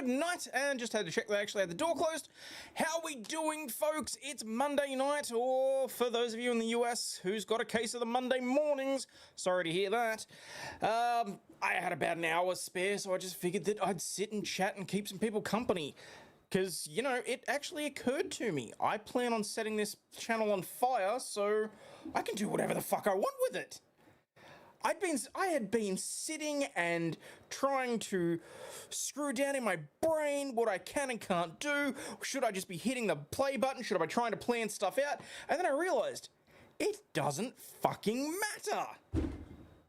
good night, and just had to check they actually had the door closed. How we doing, folks? It's Monday night, or for those of you in the US who's got a case of the Monday mornings, sorry to hear that. I had about an hour spare, so I just figured that I'd sit and chat and keep some people company. Because, you know, it actually occurred to me, I plan on setting this channel on fire, so I can do whatever the fuck I want with it. I had been sitting and trying to screw down in my brain what I can and can't do. Should I just be hitting the play button? Should I be trying to plan stuff out? And then I realized, it doesn't fucking matter.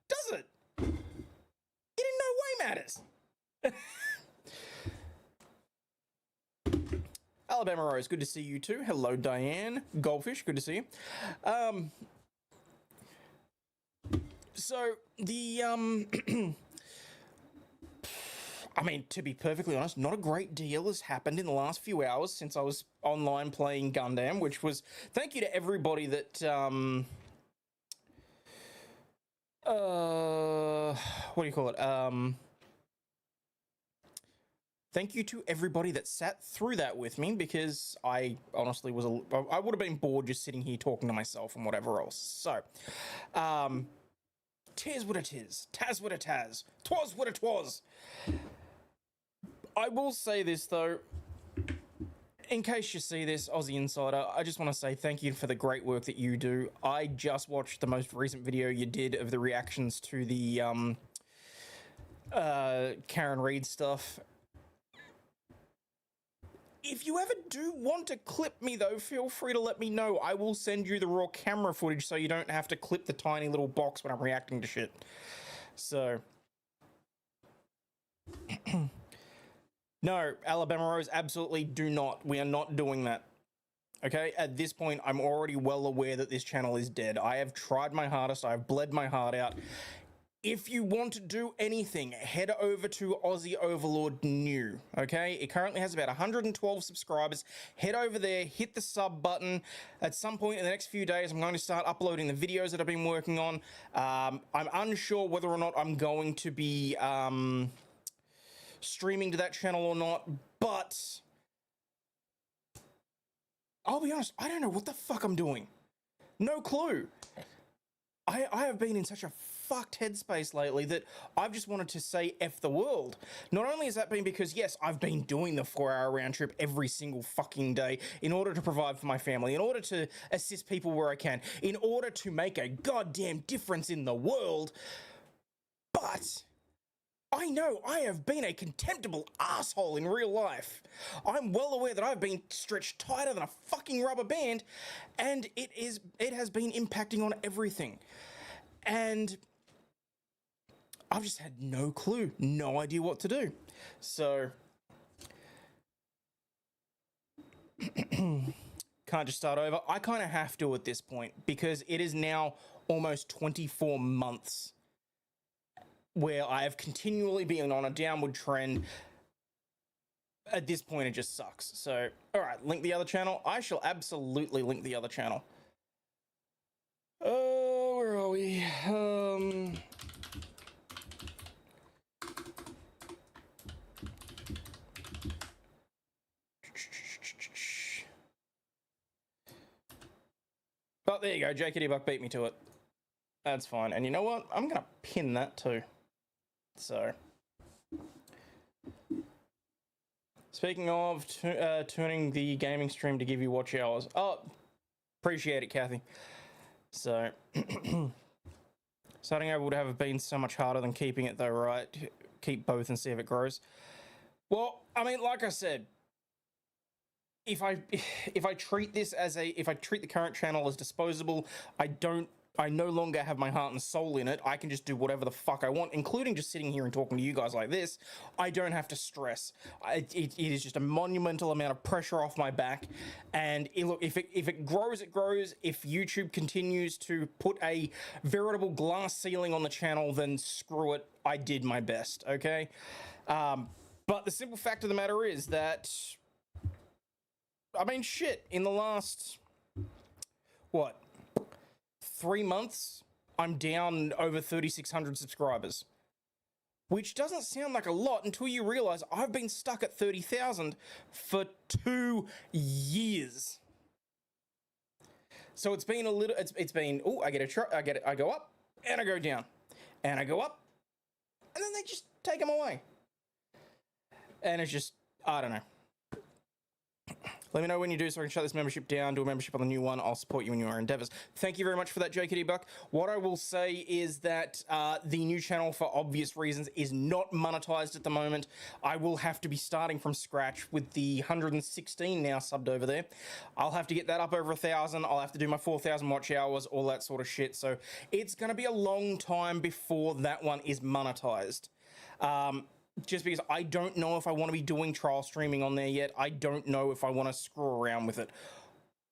Does it? It in no way matters. Alabama Rose, good to see you too. Hello, Diane. Goldfish, good to see you. So, the, I mean, to be perfectly honest, not a great deal has happened in the last few hours since I was online playing Gundam, which was, thank you to everybody that, what do you call it? Thank you to everybody that sat through that with me, because I honestly was, I would have been bored just sitting here talking to myself and whatever else. So, tis what it is, tas what it has, twas what it was. I will say this though, in case you see this, Aussie Insider, I just want to say thank you for the great work that you do. I just watched the most recent video you did of the reactions to the Karen Reed stuff. If you ever do want to clip me, though, feel free to let me know. I will send you the raw camera footage so you don't have to clip the tiny little box when I'm reacting to shit. So. No, Alabama Rose, absolutely do not. We are not doing that. Okay? At this point, I'm already well aware that this channel is dead. I have tried my hardest. I've bled my heart out. If you want to do anything, head over to Aussie Overlaw'd New, okay? It currently has about 112 subscribers. Head over there, hit the sub button. At some point in the next few days, I'm going to start uploading the videos that I've been working on. I'm unsure whether or not I'm going to be streaming to that channel or not, but I'll be honest, I don't know what the fuck I'm doing. No clue. I have been in such a fucked headspace lately that I've just wanted to say F the world. Not only has that been because, yes, I've been doing the 4-hour round trip every single fucking day in order to provide for my family, in order to assist people where I can, in order to make a goddamn difference in the world, but I know I have been a contemptible asshole in real life. I'm well aware that I've been stretched tighter than a fucking rubber band, and it has been impacting on everything. And I've just had no clue, no idea what to do. So, can't just start over. I kind of have to at this point, because it is now almost 24 months where I have continually been on a downward trend. At this point, it just sucks. So, all right, link the other channel. I shall absolutely link the other channel. Oh, where are we? But there you go, JKD Buck beat me to it. That's fine. And you know what? I'm gonna pin that too. So, speaking of turning the gaming stream to give you watch hours. Oh, appreciate it, Kathy. So, starting over would have been so much harder than keeping it though, right? Keep both and see if it grows. Well, I mean, like I said, if I treat this as if I treat the current channel as disposable, I no longer have my heart and soul in it. I can just do whatever the fuck I want, including just sitting here and talking to you guys like this. I don't have to stress. It is just a monumental amount of pressure off my back. And look, if it grows, it grows. If YouTube continues to put a veritable glass ceiling on the channel, then screw it. I did my best, okay? But the simple fact of the matter is that, I mean, shit, in the last, what, 3 months, I'm down over 3,600 subscribers. which doesn't sound like a lot until you realize I've been stuck at 30,000 for 2 years. So it's been a little, it's been, oh, I go up and I go down and I go up and then they just take them away. And it's just, I don't know. Let me know when you do so I can shut this membership down, do a membership on the new one. I'll support you in your endeavors. Thank you very much for that, JKD Buck. What I will say is that the new channel, for obvious reasons, is not monetized at the moment. I will have to be starting from scratch with the 116 now subbed over there. I'll have to get that up over 1,000. I'll have to do my 4,000 watch hours, all that sort of shit. So it's going to be a long time before that one is monetized. Just because I don't know if I want to be doing trial streaming on there yet. I don't know if I want to screw around with it.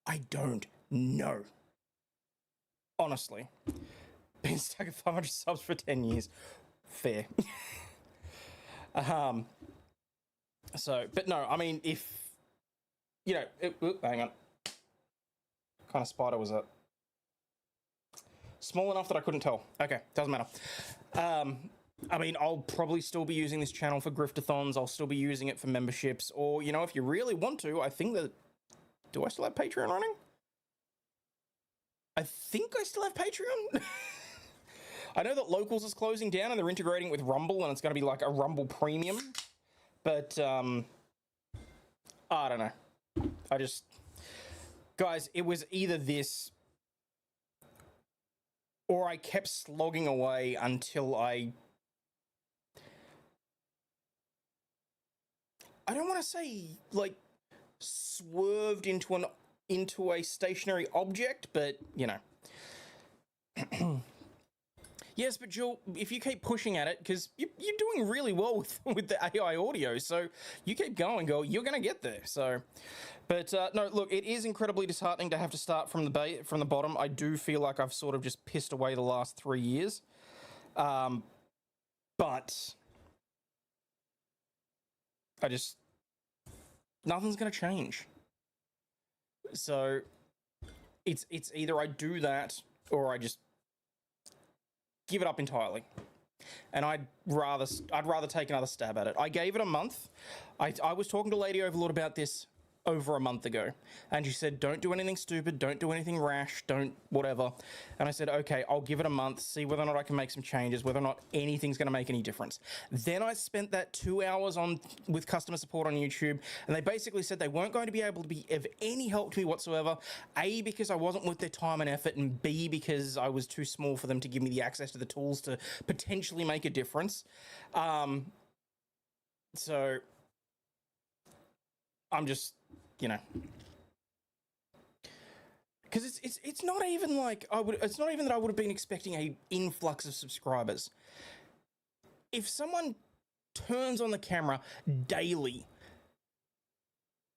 I don't know. Honestly. Been stuck at 500 subs for 10 years. Fair. So, but no, I mean, if, you know, hang on. What kind of spider was that? Small enough that I couldn't tell. Okay, doesn't matter. I mean, I'll probably still be using this channel for griftathons. I'll still be using it for memberships. Or, you know, if you really want to, I think that... Do I still have Patreon running? I think I still have Patreon. I know that Locals is closing down and they're integrating with Rumble and it's going to be like a Rumble Premium. But, I don't know. I just... Guys, it was either this... or I kept slogging away until I don't want to say, like, swerved into a stationary object, but, you know. Yes, but Jill, if you keep pushing at it, because you're doing really well with the AI audio, so you keep going, girl, you're going to get there, so... But, no, look, it is incredibly disheartening to have to start from the bottom. I do feel like I've sort of just pissed away the last 3 years. But... nothing's going to change. So, it's either I do that, or I just give it up entirely. And I'd rather take another stab at it. I gave it a month. I was talking to Lady Overlaw'd about this over a month ago, and she said, don't do anything stupid, don't do anything rash, don't whatever. And I said, okay, I'll give it a month, see whether or not I can make some changes, whether or not anything's going to make any difference. Then I spent that 2 hours with customer support on YouTube, and they basically said they weren't going to be able to be of any help to me whatsoever. A, because I wasn't worth their time and effort, and B, because I was too small for them to give me the access to the tools to potentially make a difference. So I'm just, you know, because it's not even like it's not even that I would have been expecting a influx of subscribers. If someone turns on the camera daily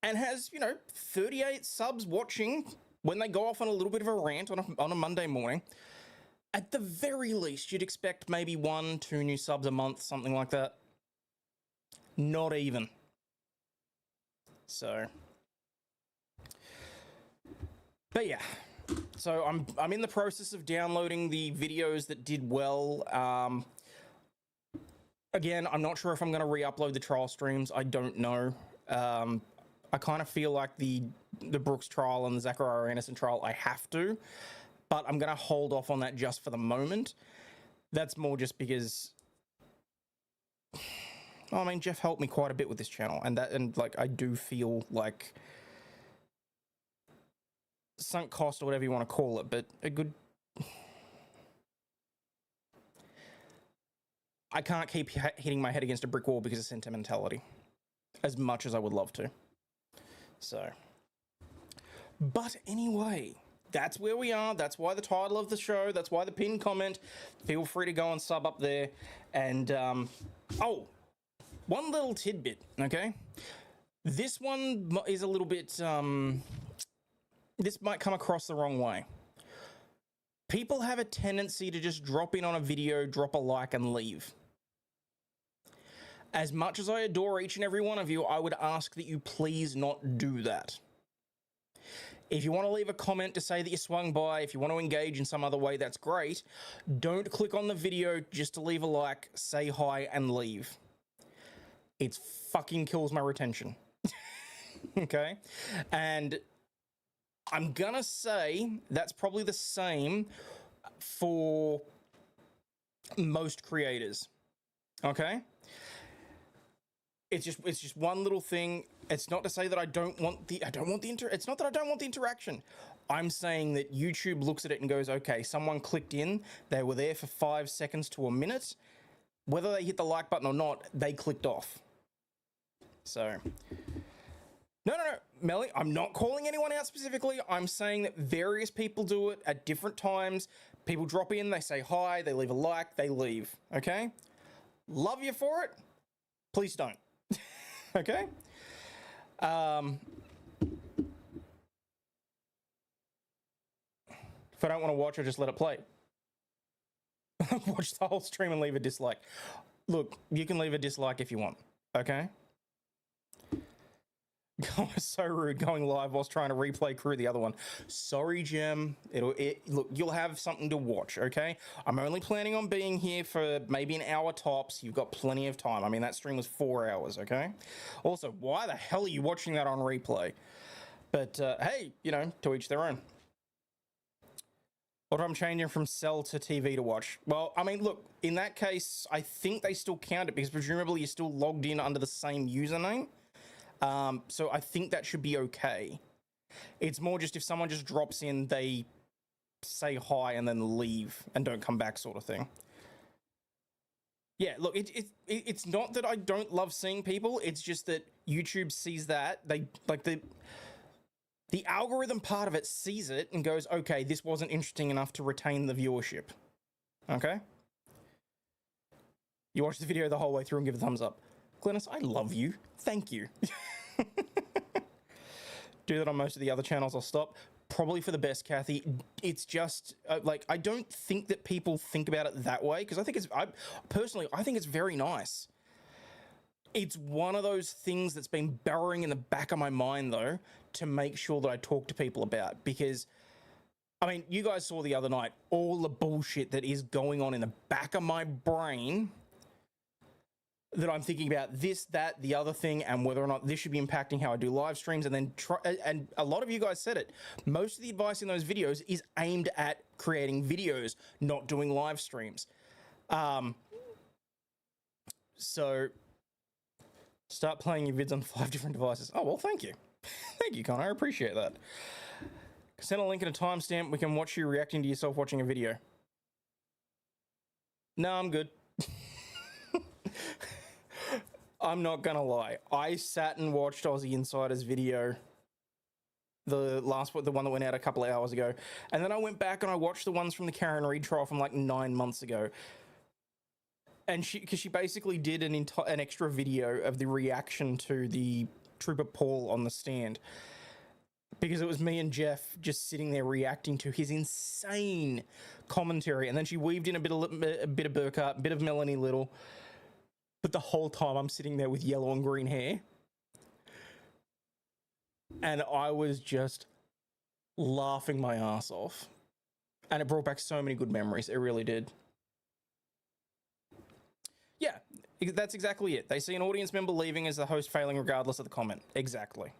and has, you know, 38 subs watching when they go off on a little bit of a rant on a Monday morning, at the very least you'd expect maybe 1-2 new subs a month, something like that. Not even. So, but yeah, so I'm in the process of downloading the videos that did well. Again, I'm not sure if I'm going to re-upload the trial streams. I don't know. I kind of feel like the Brooks trial and the Zachariah Anderson trial, I have to, but I'm going to hold off on that just for the moment. That's more just because, I mean, Jeff helped me quite a bit with this channel, and like, I do feel like sunk cost or whatever you want to call it, but a good... I can't keep hitting my head against a brick wall because of sentimentality, as much as I would love to. So, but anyway, that's where we are. That's why the title of the show, that's why the pinned comment. Feel free to go and sub up there. And, oh, one little tidbit, okay? This one is a little bit, this might come across the wrong way. People have a tendency to just drop in on a video, drop a like, and leave. As much as I adore each and every one of you, I would ask that you please not do that. If you want to leave a comment to say that you swung by, if you want to engage in some other way, that's great. Don't click on the video just to leave a like, say hi, and leave. It fucking kills my retention. Okay? And I'm gonna say that's probably the same for most creators. Okay? It's just one little thing. It's not to say that it's not that I don't want the interaction. I'm saying that YouTube looks at it and goes, okay, someone clicked in, they were there for 5 seconds to a minute. Whether they hit the like button or not, they clicked off. So, no, Melly, I'm not calling anyone out specifically. I'm saying that various people do it at different times. People drop in, they say hi, they leave a like, they leave, okay? Love you for it. Please don't. Okay? If I don't want to watch, I just let it play. Watch the whole stream and leave a dislike. Look, you can leave a dislike if you want, okay? God, was so rude going live whilst trying to replay Crew the other one. Sorry, Jim. Look, you'll have something to watch, okay? I'm only planning on being here for maybe an hour tops. You've got plenty of time. I mean, that stream was 4 hours, okay? Also, why the hell are you watching that on replay? But, hey, you know, to each their own. What if I'm changing from cell to TV to watch? Well, I mean, look, in that case, I think they still count it because presumably you're still logged in under the same username. So I think that should be okay. It's more just if someone just drops in, they say hi and then leave and don't come back sort of thing. Yeah, look, it's not that I don't love seeing people. It's just that YouTube sees that. They, like, the algorithm part of it sees it and goes, okay, this wasn't interesting enough to retain the viewership. Okay? You watch the video the whole way through and give a thumbs up. Glennis, I love you. Thank you. Do that on most of the other channels, I'll stop. Probably for the best, Kathy. It's just, like, I don't think that people think about it that way, because I think personally, I think it's very nice. It's one of those things that's been burrowing in the back of my mind, though, to make sure that I talk to people about, because, I mean, you guys saw the other night, all the bullshit that is going on in the back of my brain that I'm thinking about this, that, the other thing, and whether or not this should be impacting how I do live streams. And then and a lot of you guys said it. Most of the advice in those videos is aimed at creating videos, not doing live streams. So start playing your vids on 5 different devices. Oh, well, thank you. Thank you, Connor. I appreciate that. Send a link and a timestamp. We can watch you reacting to yourself watching a video. No, I'm good. I'm not gonna lie. I sat and watched Aussie Insider's video, the one that went out a couple of hours ago, and then I went back and I watched the ones from the Karen Reid trial from like 9 months ago. And because she basically did an extra video of the reaction to the Trooper Paul on the stand, because it was me and Jeff just sitting there reacting to his insane commentary, and then she weaved in a bit of Burkhardt, a bit of Melanie Little. But the whole time I'm sitting there with yellow and green hair. And I was just laughing my ass off. And it brought back so many good memories. It really did. Yeah, that's exactly it. They see an audience member leaving as the host failing regardless of the comment. Exactly.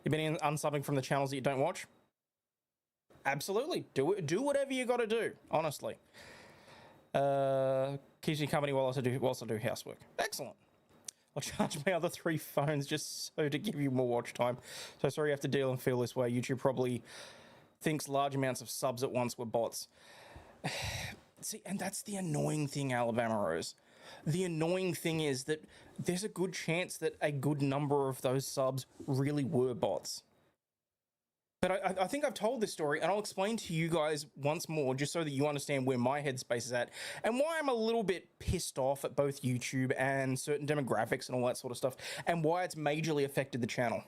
You've been unsubbing from the channels that you don't watch? Absolutely. Do whatever you got to do, honestly. Keeps me company while I do housework. Excellent. I'll charge my other 3 phones just so to give you more watch time. So sorry you have to deal and feel this way. YouTube probably thinks large amounts of subs at once were bots. See, and that's the annoying thing, Alabama Rose. The annoying thing is that there's a good chance that a good number of those subs really were bots. But I think I've told this story, and I'll explain to you guys once more, just so that you understand where my headspace is at, and why I'm a little bit pissed off at both YouTube and certain demographics and all that sort of stuff, and why it's majorly affected the channel.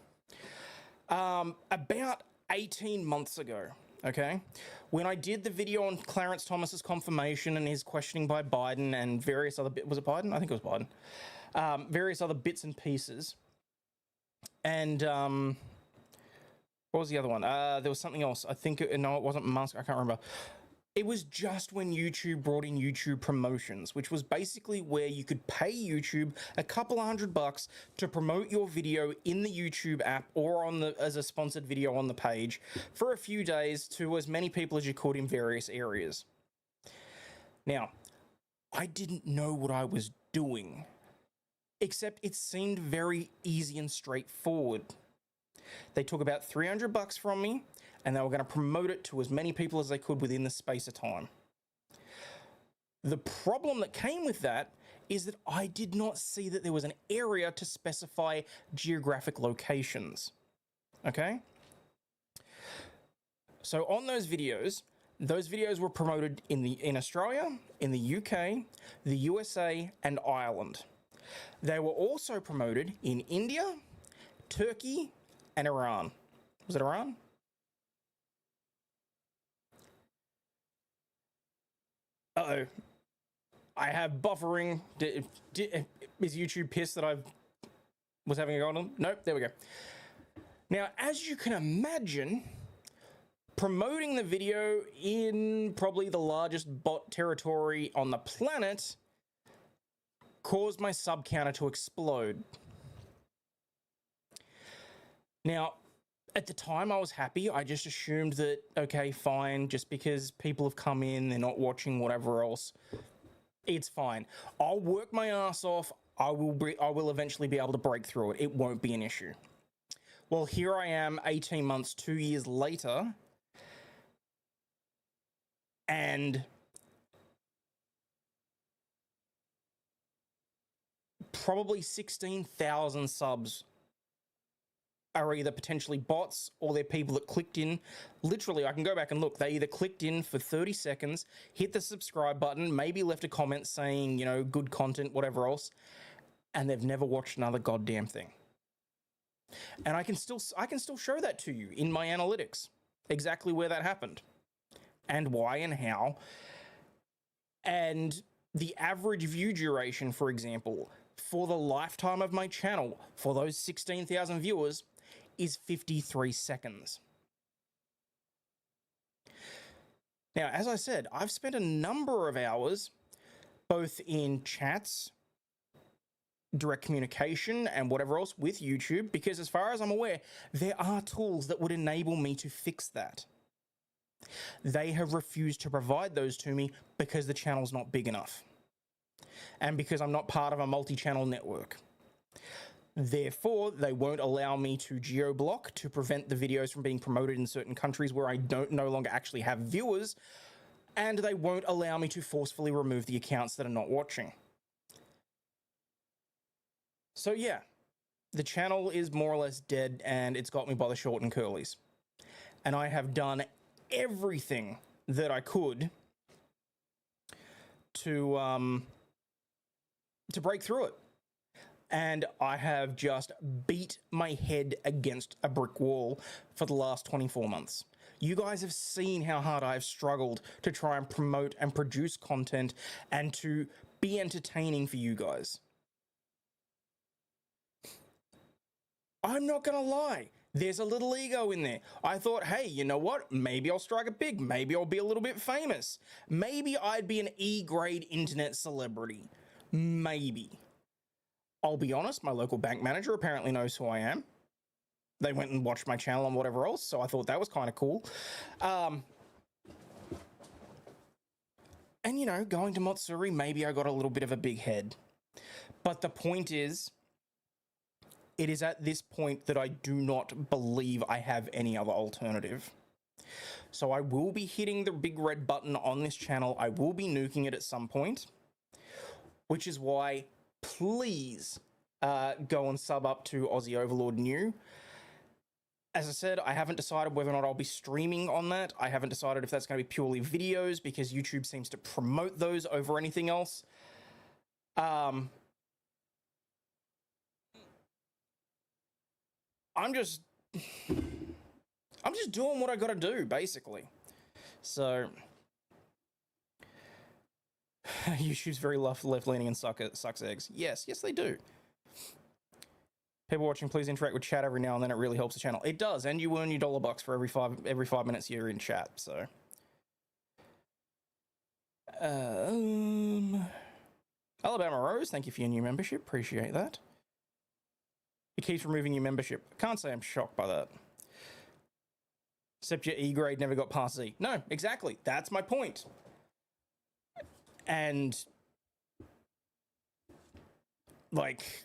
About 18 months ago, okay, when I did the video on Clarence Thomas's confirmation and his questioning by Biden and various other was it Biden? I think it was Biden. Various other bits and pieces, and What was the other one? There was something else. I think, no, it wasn't Musk. I can't remember. It was just when YouTube brought in YouTube promotions, which was basically where you could pay YouTube a couple $100 to promote your video in the YouTube app or on the as a sponsored video on the page for a few days to as many people as you could in various areas. Now, I didn't know what I was doing, except it seemed very easy and straightforward. They took about $300 from me, and they were going to promote it to as many people as they could within the space of time. The problem that came with that is that I did not see that there was an area to specify geographic locations. Okay? So on those videos were promoted in Australia, in the UK, the USA, and Ireland. They were also promoted in India, Turkey, and Iran. Was it Iran? Uh-oh. I have buffering. Is YouTube pissed that I was having a go on them? Nope, there we go. Now, as you can imagine, promoting the video in probably the largest bot territory on the planet caused my sub counter to explode. Now, at the time, I was happy. I just assumed that, okay, fine, just because people have come in, they're not watching whatever else, it's fine. I'll work my ass off. I will eventually be able to break through it. It won't be an issue. Well, here I am 18 months, 2 years later, and probably 16,000 subs are either potentially bots or they're people that clicked in. Literally, I can go back and look. They either clicked in for 30 seconds, hit the subscribe button, maybe left a comment saying, you know, good content, whatever else, and they've never watched another goddamn thing. And I can still show that to you in my analytics, exactly where that happened and why and how. And the average view duration, for example, for the lifetime of my channel, for those 16,000 viewers, is 53 seconds. Now, as I said, I've spent a number of hours both in chats, direct communication, and whatever else with YouTube, because as far as I'm aware, there are tools that would enable me to fix that. They have refused to provide those to me because the channel's not big enough and because I'm not part of a multi-channel network. Therefore, they won't allow me to geo-block to prevent the videos from being promoted in certain countries where I no longer actually have viewers, and they won't allow me to forcefully remove the accounts that are not watching. So yeah, the channel is more or less dead, and it's got me by the short and curlies. And I have done everything that I could to break through it. And I have just beat my head against a brick wall for the last 24 months. You guys have seen how hard I've struggled to try and promote and produce content and to be entertaining for you guys. I'm not gonna lie, there's a little ego in there. I thought, hey, you know what? Maybe I'll strike it big. Maybe I'll be a little bit famous. Maybe I'd be an E-grade internet celebrity. Maybe. I'll be honest, my local bank manager apparently knows who I am. They went and watched my channel and whatever else, so I thought that was kind of cool. And, you know, going to Matsuri, maybe I got a little bit of a big head. But the point is, it is at this point that I do not believe I have any other alternative. So I will be hitting the big red button on this channel. I will be nuking it at some point, which is why, please go and sub up to Aussie Overlaw'd New. As I said, I haven't decided whether or not I'll be streaming on that. I haven't decided if that's going to be purely videos because YouTube seems to promote those over anything else. I'm just doing what I gotta do, basically. So YouTube's very left-leaning and sucks eggs. Yes, they do. People watching, please interact with chat every now and then. It really helps the channel. It does, and you earn your $1 for every 5 minutes you're in chat. So, Alabama Rose, thank you for your new membership. Appreciate that. It keeps removing your membership. Can't say I'm shocked by that. Except your E grade never got past Z. No, exactly. That's my point. And like,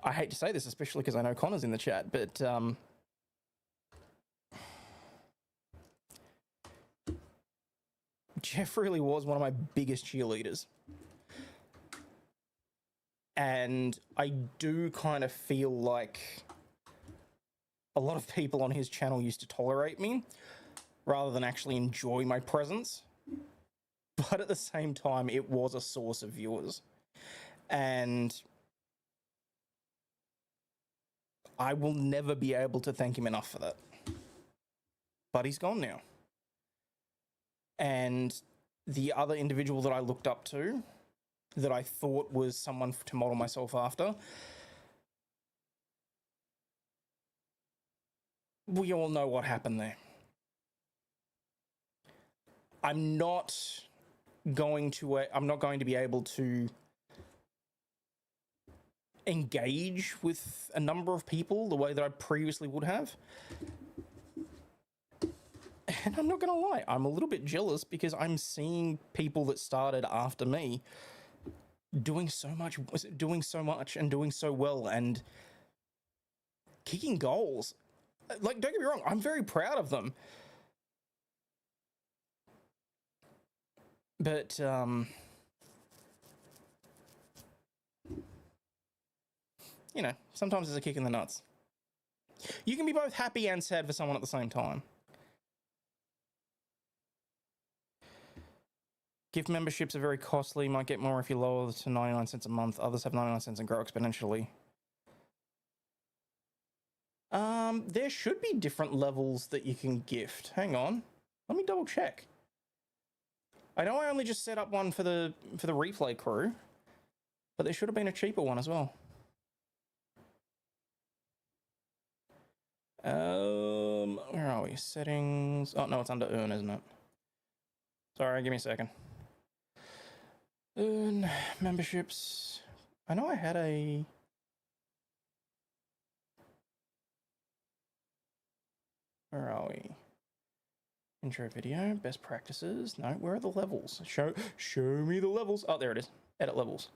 I hate to say this, especially because I know Connor's in the chat, but Jeff really was one of my biggest cheerleaders. And I do kind of feel like a lot of people on his channel used to tolerate me rather than actually enjoy my presence. But at the same time, it was a source of viewers. And I will never be able to thank him enough for that. But he's gone now. And the other individual that I looked up to, that I thought was someone to model myself after, we all know what happened there. I'm not going to be able to engage with a number of people the way that I previously would have. And I'm not going to lie, I'm a little bit jealous because I'm seeing people that started after me doing so much and doing so well and kicking goals. Like, don't get me wrong, I'm very proud of them. But, you know, sometimes there's a kick in the nuts. You can be both happy and sad for someone at the same time. Gift memberships are very costly. You might get more if you lower to 99 cents a month. Others have 99 cents and grow exponentially. There should be different levels that you can gift. Hang on. Let me double check. I know I only just set up one for the replay crew, but there should have been a cheaper one as well. Where are we? Settings. Oh, no, it's under earn, isn't it? Sorry, give me a second. Earn memberships. I know I had a... Where are we? Intro video, best practices. No, where are the levels? Show me the levels. Oh, there it is. Edit levels.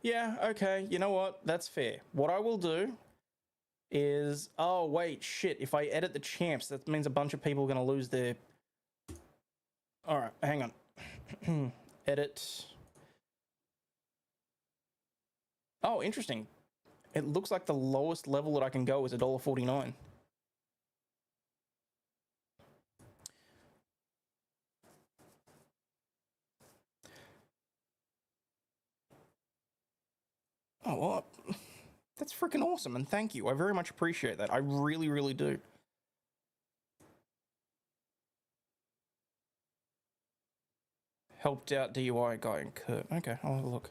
Yeah, okay. You know what? That's fair. What I will do is... Oh, wait, shit. If I edit the champs, that means a bunch of people are going to lose their... All right, hang on. Edit. Oh, interesting. It looks like the lowest level that I can go is $1.49. Oh, well, that's freaking awesome, and thank you. I very much appreciate that. I really, really do. Helped out DUI guy in Kurt. Okay, I'll have a look.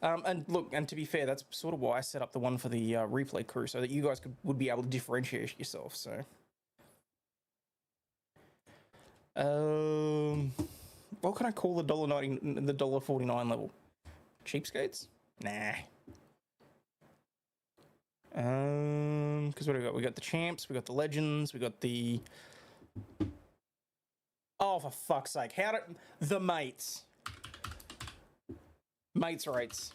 And to be fair, that's sort of why I set up the one for the replay crew, so that you guys would be able to differentiate yourself. So, what can I call the $1.90, the $1.49 level? Cheapskates? Nah. Because what do we got? We got the champs, we got the legends, we got the... Oh, for fuck's sake! The mates? Mates rates.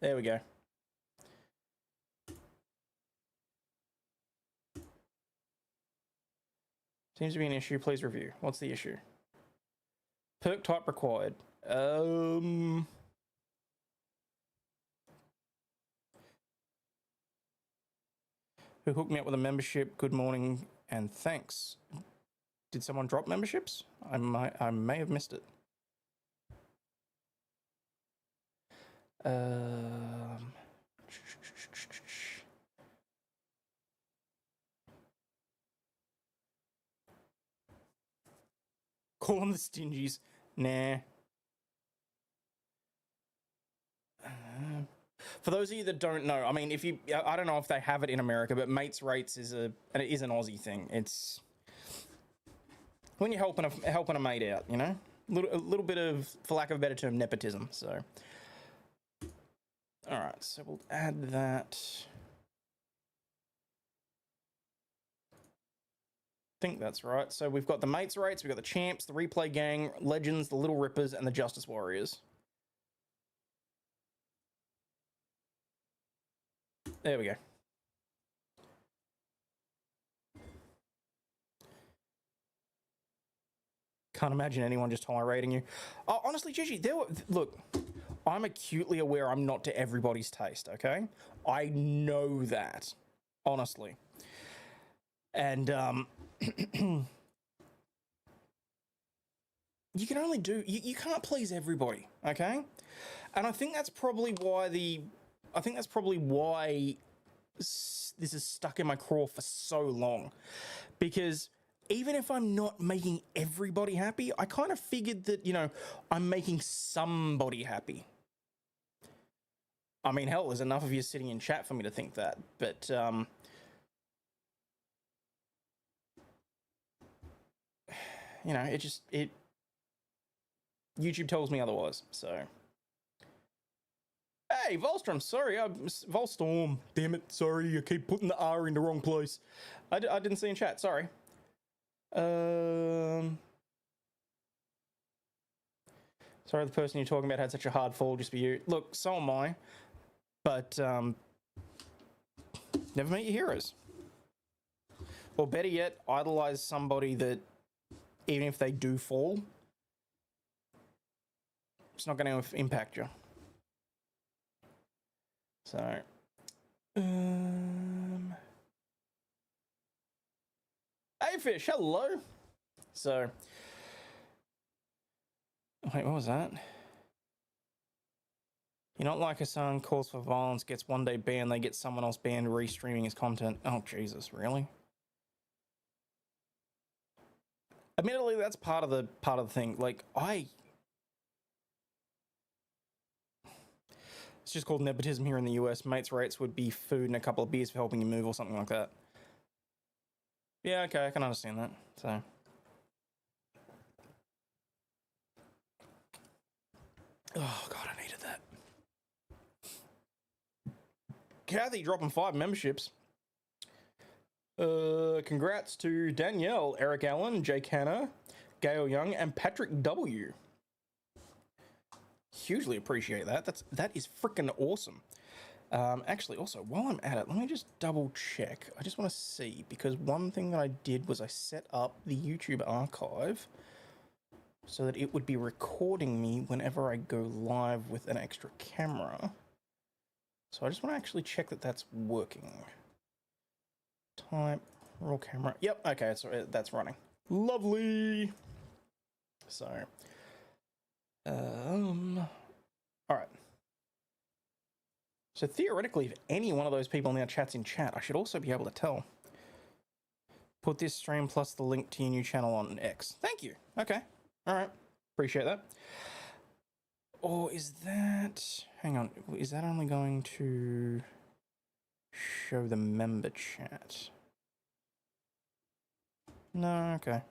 There we go. Seems to be an issue. Please review. What's the issue? Perk type required. Who hooked me up with a membership? Good morning and thanks. Did someone drop memberships? I may have missed it. Call them the Stingies. Nah. For those of you that don't know, I mean, if you, I don't know if they have it in America, but mates rates is an Aussie thing. It's when you're helping a mate out, you know, a little bit of, for lack of a better term, nepotism. So, all right, so we'll add that. I think that's right. So we've got the mates rates, we've got the champs, the replay gang, legends, the little rippers, and the justice warriors. There we go. Can't imagine anyone just tolerating you. Oh, honestly, Gigi, look, I'm acutely aware I'm not to everybody's taste, okay? I know that, honestly. And, you can only do, you can't please everybody, okay? And I think that's probably why this is stuck in my craw for so long, because even if I'm not making everybody happy, I kind of figured that, you know, I'm making somebody happy. I mean, hell, there's enough of you sitting in chat for me to think that, but you know, YouTube tells me otherwise, so. Hey, Volstrom, sorry, Volstorm, damn it, sorry, I keep putting the R in the wrong place. I didn't see in chat, sorry. Sorry, the person you're talking about had such a hard fall just for you. Look, so am I, but never meet your heroes. Or better yet, idolize somebody that, even if they do fall, it's not going to impact you. So, hey Fish, hello. So, wait, what was that? You're not like a son calls for violence, gets one day banned, they get someone else banned restreaming his content. Oh Jesus, really? Admittedly, that's part of the thing. Like it's just called nepotism here in the US. Mates rates would be food and a couple of beers for helping you move or something like that. Yeah, okay, I can understand that. So, oh god, I needed that. Kathy dropping 5 memberships. Congrats to Danielle, Eric Allen, Jake Hanna, Gail Young, and Patrick W. Hugely appreciate that. That is freaking awesome. Actually, also, while I'm at it, let me just double check. I just want to see, because one thing that I did was I set up the YouTube archive so that it would be recording me whenever I go live with an extra camera. So I just want to actually check that that's working. Type raw camera. Yep, okay, that's running. Lovely. So, all right. So theoretically, if any one of those people in our chat's in chat, I should also be able to tell. Put this stream plus the link to your new channel on X. Thank you. Okay. All right. Appreciate that. Or is that... Hang on. Is that only going to show the member chat? No, okay.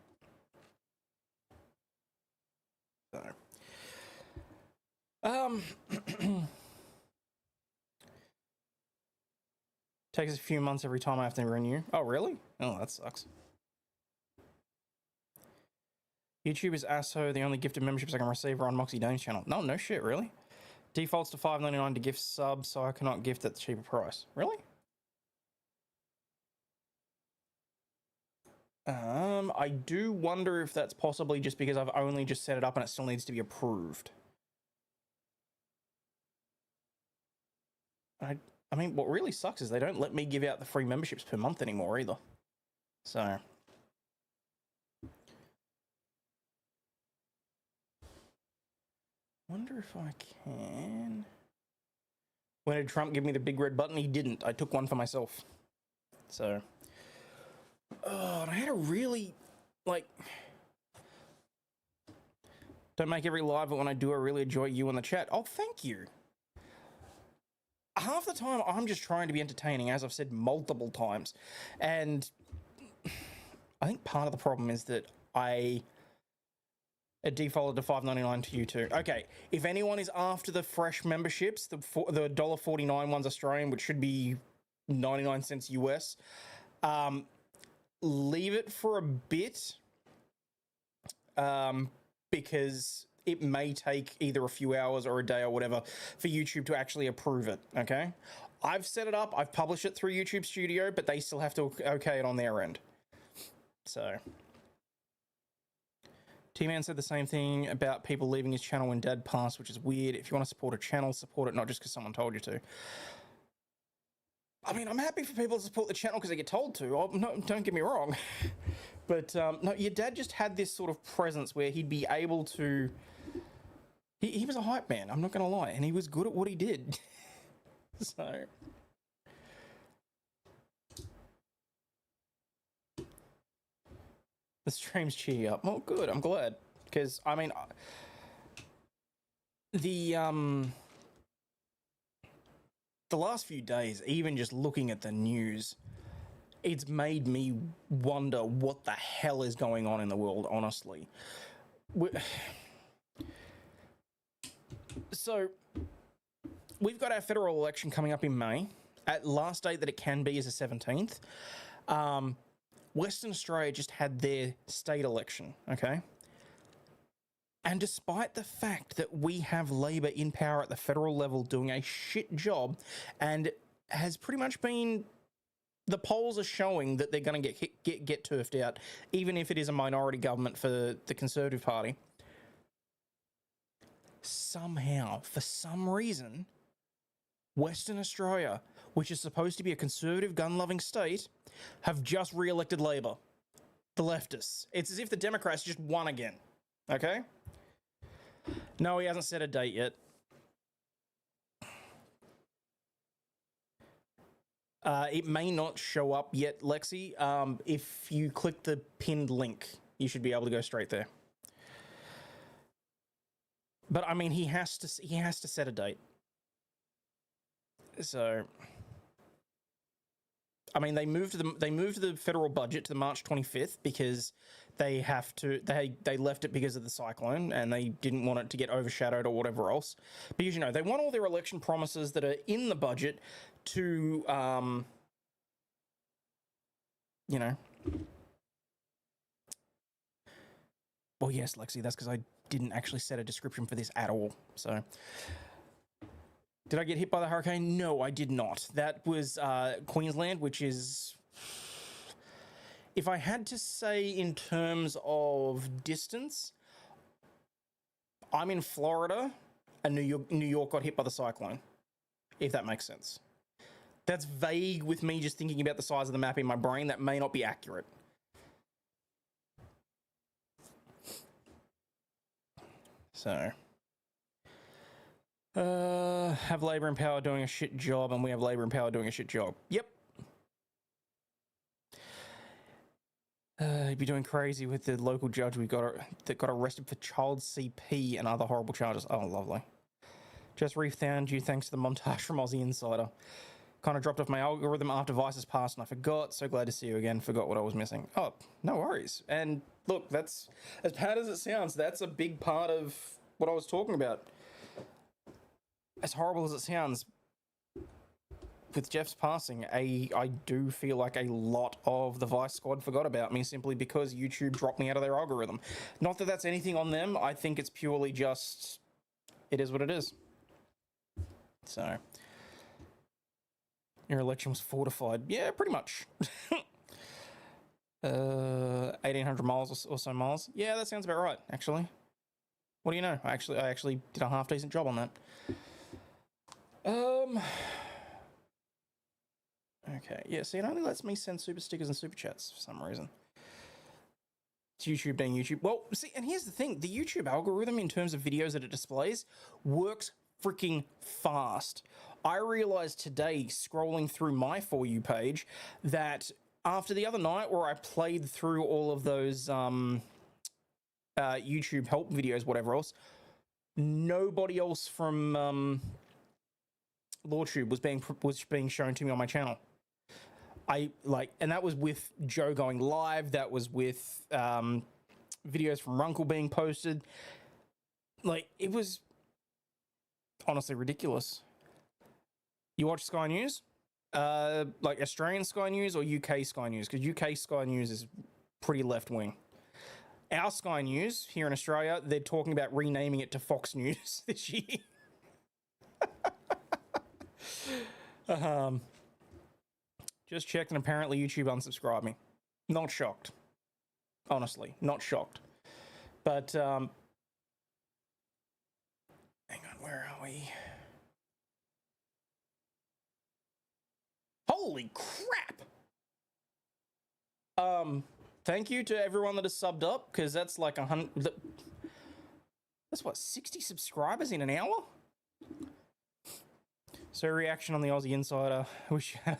So, takes a few months every time I have to renew. Oh, really? Oh, that sucks. YouTube is ASO. The only gifted memberships I can receive are on Moxie Dane's channel. No shit, really? Defaults to $5.99 to gift subs, so I cannot gift at the cheaper price. Really? I do wonder if that's possibly just because I've only just set it up and it still needs to be approved. I mean, what really sucks is they don't let me give out the free memberships per month anymore either. So... wonder if I can... When did Trump give me the big red button? He didn't. I took one for myself. So... Oh, and I had a really... like... Don't make every live, but when I do, I really enjoy you in the chat. Oh, thank you. Half the time, I'm just trying to be entertaining, as I've said multiple times. And I think part of the problem is that it defaulted to $5.99 to you too. Okay, if anyone is after the fresh memberships, the $1.49 ones Australian, which should be 99 cents US, leave it for a bit, because it may take either a few hours or a day or whatever for YouTube to actually approve it, okay? I've set it up, I've published it through YouTube Studio, but they still have to okay it on their end. So... T-Man said the same thing about people leaving his channel when Dad passed, which is weird. If you want to support a channel, support it, not just because someone told you to. I mean, I'm happy for people to support the channel because they get told to. Oh, no, don't get me wrong. But, no, your dad just had this sort of presence where he'd be able to... He was a hype man, I'm not going to lie, and he was good at what he did. So... The streams cheer you up. Well, good. I'm glad. Because, I mean, the last few days, even just looking at the news, it's made me wonder what the hell is going on in the world, honestly. So, we've got our federal election coming up in May. At last date that it can be is the 17th. Western Australia just had their state election, okay? And despite the fact that we have Labor in power at the federal level doing a shit job, and has pretty much been, the polls are showing that they're going to get turfed out, even if it is a minority government for the Conservative Party. Somehow, for some reason, Western Australia, which is supposed to be a conservative, gun-loving state, have just re-elected Labor. The leftists. It's as if the Democrats just won again. Okay? No, he hasn't set a date yet. It may not show up yet, Lexi. If you click the pinned link, you should be able to go straight there. But I mean, he has to set a date. So, I mean, they moved the federal budget to the March 25th because they have to. They left it because of the cyclone, and they didn't want it to get overshadowed or whatever else. Because they want all their election promises that are in the budget to, Well, yes, Lexi, that's because I didn't actually set a description for this at all. So. Did I get hit by the hurricane? No, I did not. That was Queensland, which is... If I had to say in terms of distance, I'm in Florida, and New York got hit by the cyclone, if that makes sense. That's vague with me just thinking about the size of the map in my brain. That may not be accurate. So... have Labor in power doing a shit job, and we have Labor in power doing a shit job. Yep. He'd be doing crazy with the local judge that got arrested for child CP and other horrible charges. Oh, lovely. Just refound you thanks to the montage from Aussie Insider. Kind of dropped off my algorithm after Vice's passed, and I forgot. So glad to see you again. Forgot what I was missing. Oh, no worries. And look, that's, as bad as it sounds, that's a big part of what I was talking about. As horrible as it sounds, with Jeff's passing, I do feel like a lot of the Vice squad forgot about me simply because YouTube dropped me out of their algorithm. Not that that's anything on them. I think it's purely just, it is what it is. So, your election was fortified. Yeah, pretty much. 1,800 miles or so miles. Yeah, that sounds about right, actually. What do you know? I actually did a half-decent job on that. Okay, yeah, see, it only lets me send super stickers and super chats for some reason. It's YouTube being YouTube. Well, see, and here's the thing. The YouTube algorithm, in terms of videos that it displays, works freaking fast. I realized today, scrolling through my For You page, that after the other night where I played through all of those, YouTube help videos, whatever else. Nobody else from LawTube was being shown to me on my channel. And that was with Joe going live. That was with videos from Runkle being posted. Like, it was honestly ridiculous. You watch Sky News? Like Australian Sky News or UK Sky News? Because UK Sky News is pretty left-wing. Our Sky News here in Australia, they're talking about renaming it to Fox News this year. Just checked, and apparently YouTube unsubscribed me. Not shocked. Honestly, not shocked. But, hang on, where are we? Holy crap! Thank you to everyone that has subbed up, because that's like 100... That's what, 60 subscribers in an hour? So, reaction on the Aussie Insider. Wish you had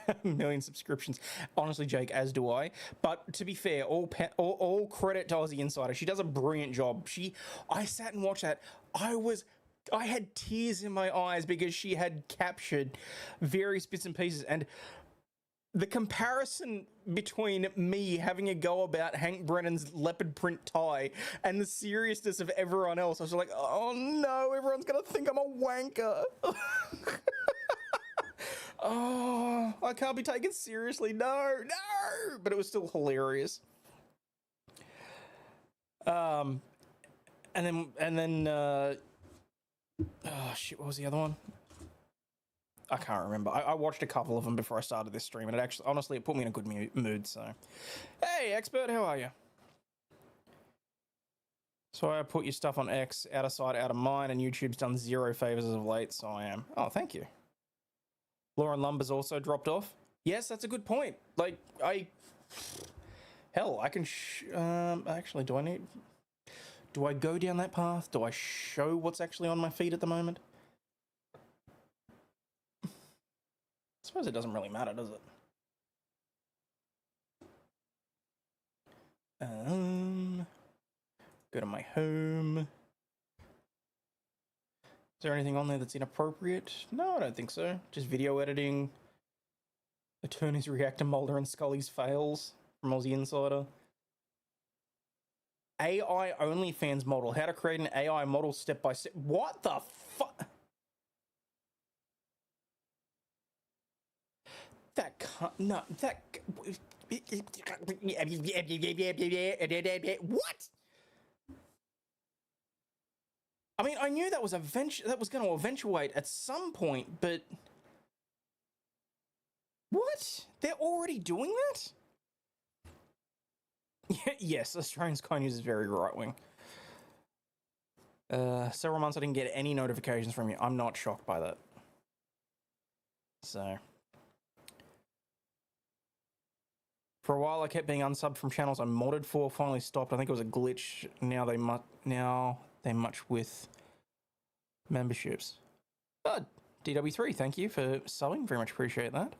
a million subscriptions. Honestly, Jake, as do I. But to be fair, all credit to Aussie Insider. She does a brilliant job. I sat and watched that. I had tears in my eyes because she had captured various bits and pieces, and the comparison between me having a go about Hank Brennan's leopard print tie and the seriousness of everyone else, I was like, oh no, everyone's gonna think I'm a wanker. Oh, I can't be taken seriously. No. But it was still hilarious. And then oh shit, what was the other one? I can't remember. I watched a couple of them before I started this stream, and it actually, honestly, it put me in a good mood, so. Hey, Expert, how are you? So I put your stuff on X, out of sight, out of mind, and YouTube's done zero favors as of late, so I am. Oh, thank you. Lauren Lumber's also dropped off. Yes, that's a good point. Like, hell, I can, actually, do I go down that path? Do I show what's actually on my feed at the moment? I suppose it doesn't really matter, does it? Go to my home. Is there anything on there that's inappropriate? No, I don't think so. Just video editing. Attorneys react to Mulder and Scully's fails from Aussie Insider. AI OnlyFans model. How to create an AI model step by step. What the fuck? That can't, no, that, what? I mean, I knew that was going to eventuate at some point, but what? They're already doing that? Yes, Australian Sky News is very right-wing. Several months I didn't get any notifications from you. I'm not shocked by that. So... For a while, I kept being unsubbed from channels I modded for. Finally stopped. I think it was a glitch. Now they much with memberships. DW3, thank you for subbing. Very much appreciate that.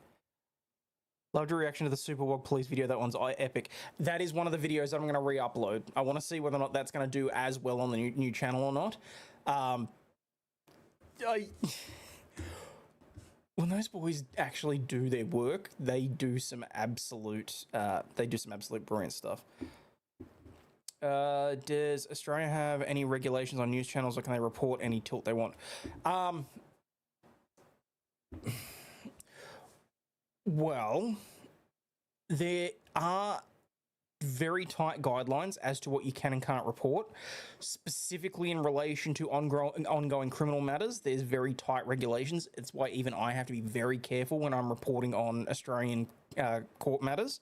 Loved your reaction to the Super Wog Police video. That one's epic. That is one of the videos that I'm going to re-upload. I want to see whether or not that's going to do as well on the new channel or not. When those boys actually do their work, they do some absolute brilliant stuff. Does Australia have any regulations on news channels, or can they report any tilt they want? Well, there are very tight guidelines as to what you can and can't report. Specifically in relation to ongoing criminal matters, there's very tight regulations. It's why even I have to be very careful when I'm reporting on Australian court matters.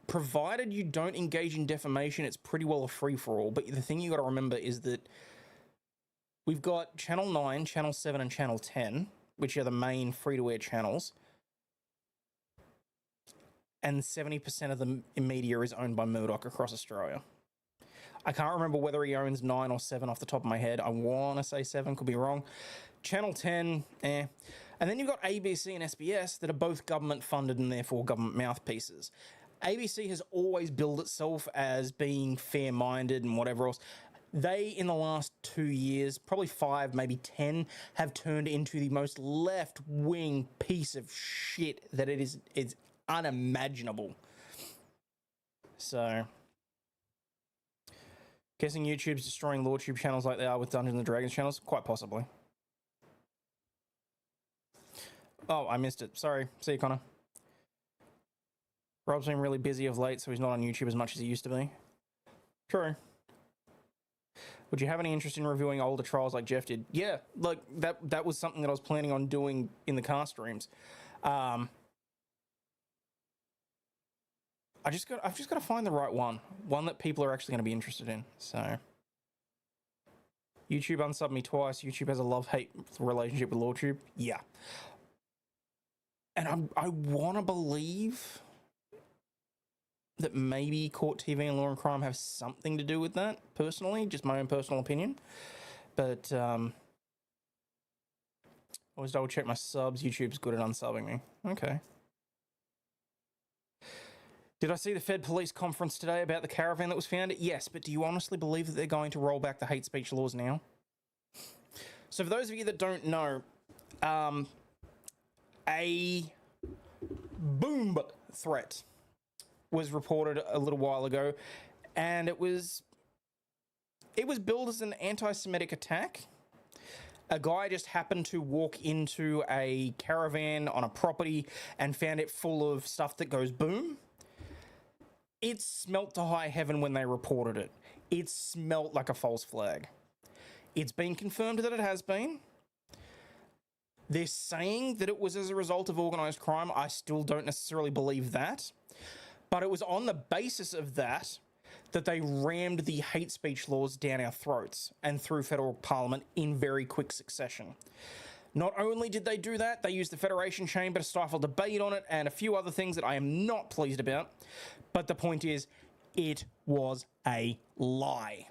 Provided you don't engage in defamation, it's pretty well a free-for-all. But the thing you got to remember is that we've got Channel 9, Channel 7, and Channel 10, which are the main free-to-air channels. And 70% of the media is owned by Murdoch across Australia. I can't remember whether he owns 9 or 7 off the top of my head. I want to say 7, could be wrong. Channel 10, eh. And then you've got ABC and SBS that are both government funded and therefore government mouthpieces. ABC has always billed itself as being fair-minded and whatever else. They, in the last 2 years, probably 5, maybe 10, have turned into the most left-wing piece of shit that it's unimaginable. So, guessing YouTube's destroying LordTube channels like they are with Dungeons and Dragons channels? Quite possibly. Oh, I missed it. Sorry. See you, Connor. Rob's been really busy of late, so he's not on YouTube as much as he used to be. True. Would you have any interest in reviewing older trials like Jeff did? Yeah, like that was something that I was planning on doing in the car streams. I've just got to find the right one that people are actually going to be interested in. So, YouTube unsubbed me twice. YouTube has a love-hate relationship with LordTube. Yeah, and I want to believe that maybe Court TV and Law and Crime have something to do with that, personally, just my own personal opinion. But always double check my subs. YouTube's good at unsubbing me. Okay. Did I see the Fed Police conference today about the caravan that was found? Yes, but do you honestly believe that they're going to roll back the hate speech laws now? So for those of you that don't know, a boom threat was reported a little while ago, and it was billed as an anti-Semitic attack. A guy just happened to walk into a caravan on a property and found it full of stuff that goes boom. It smelt to high heaven when they reported it. It smelt like a false flag. It's been confirmed that it has been. They're saying that it was as a result of organised crime. I still don't necessarily believe that. But it was on the basis of that they rammed the hate speech laws down our throats and through federal parliament in very quick succession. Not only did they do that, they used the Federation Chamber to stifle debate on it and a few other things that I am not pleased about. But the point is, it was a lie.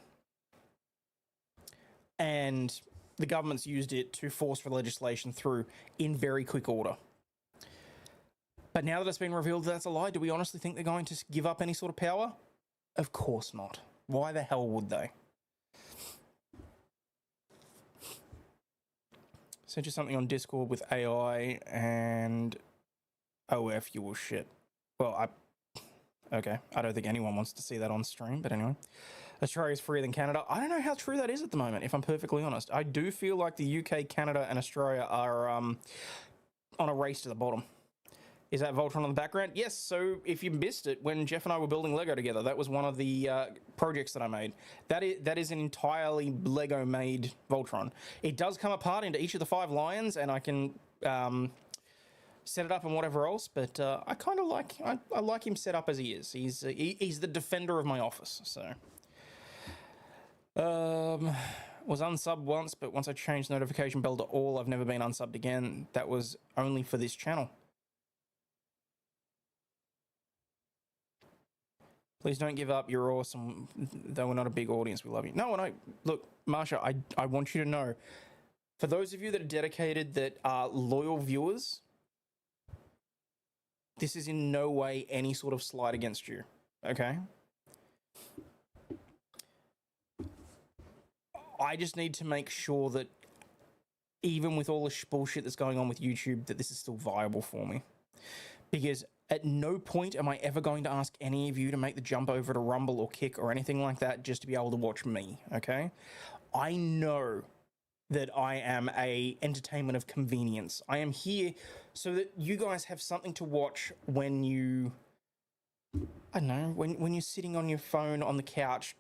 And the government's used it to force the legislation through in very quick order. But now that it's been revealed that's a lie, do we honestly think they're going to give up any sort of power? Of course not. Why the hell would they? Sent you something on Discord with AI and OF, you will shit. Well, okay. I don't think anyone wants to see that on stream, but anyway. Australia's freer than Canada. I don't know how true that is at the moment, if I'm perfectly honest. I do feel like the UK, Canada, and Australia are on a race to the bottom. Is that Voltron on the background? Yes, so if you missed it, when Jeff and I were building Lego together, that was one of the projects that I made. That is an entirely Lego-made Voltron. It does come apart into each of the 5 lions, and I can set it up and whatever else, but I kind of like I like him set up as he is. He's the defender of my office, so. Was unsubbed once, but once I changed notification bell to all, I've never been unsubbed again. That was only for this channel. Please don't give up. You're awesome. Though we're not a big audience, we love you. No, and look, Marsha, I want you to know, for those of you that are dedicated, that are loyal viewers, this is in no way any sort of slight against you, okay? I just need to make sure that even with all the bullshit that's going on with YouTube, that this is still viable for me. Because at no point am I ever going to ask any of you to make the jump over to Rumble or Kick or anything like that just to be able to watch me, okay? I know that I am a entertainment of convenience. I am here so that you guys have something to watch when you, I don't know, when you're sitting on your phone on the couch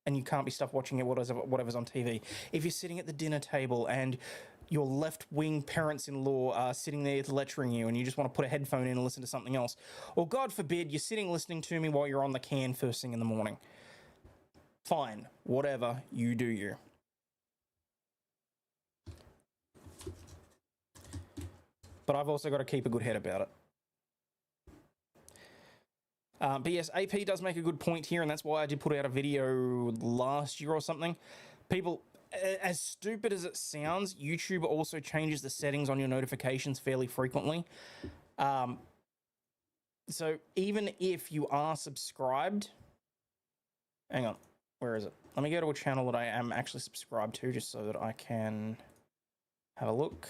and you can't be stuck watching it, whatever's on TV. If you're sitting at the dinner table and your left-wing parents-in-law are sitting there lecturing you and you just want to put a headphone in and listen to something else. Or God forbid, you're sitting listening to me while you're on the can first thing in the morning. Fine, whatever, you do you. But I've also got to keep a good head about it. But yes, AP does make a good point here, and that's why I did put out a video last year or something. People, as stupid as it sounds, YouTube also changes the settings on your notifications fairly frequently. The So even if you are subscribed, hang on, where is it? Let me go to a channel that I am actually subscribed to, just so that I can have a look.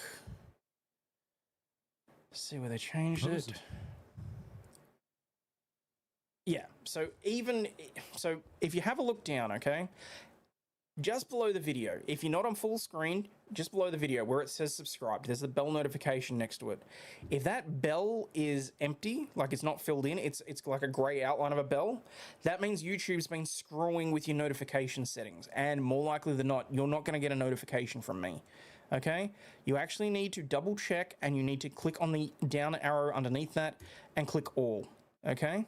See where they changed it. Yeah, so if you have a look down, okay, just below the video, if you're not on full screen, just below the video where it says subscribed, there's the bell notification next to it. If that bell is empty, like it's not filled in, it's like a gray outline of a bell, that means YouTube's been screwing with your notification settings, and more likely than not, you're not going to get a notification from me. Okay, you actually need to double check, and you need to click on the down arrow underneath that and click all. Okay,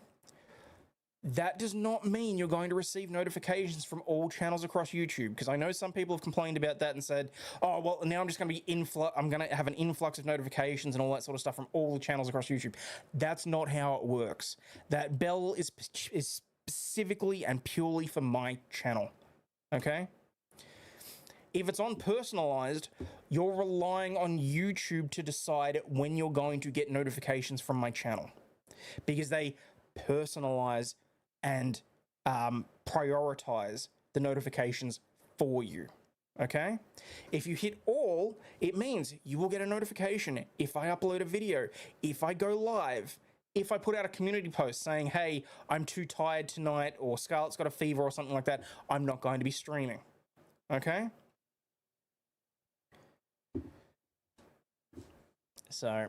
that does not mean you're going to receive notifications from all channels across YouTube, because I know some people have complained about that and said, oh, well, now I'm just going to be I'm going to have an influx of notifications and all that sort of stuff from all the channels across YouTube. That's not how it works. That bell is specifically and purely for my channel. Okay? If it's on personalized, you're relying on YouTube to decide when you're going to get notifications from my channel, because they personalize and prioritize the notifications for you. Okay? If you hit all, it means you will get a notification if I upload a video, if I go live, if I put out a community post saying, hey, I'm too tired tonight, or Scarlett's got a fever or something like that, I'm not going to be streaming. Okay? So,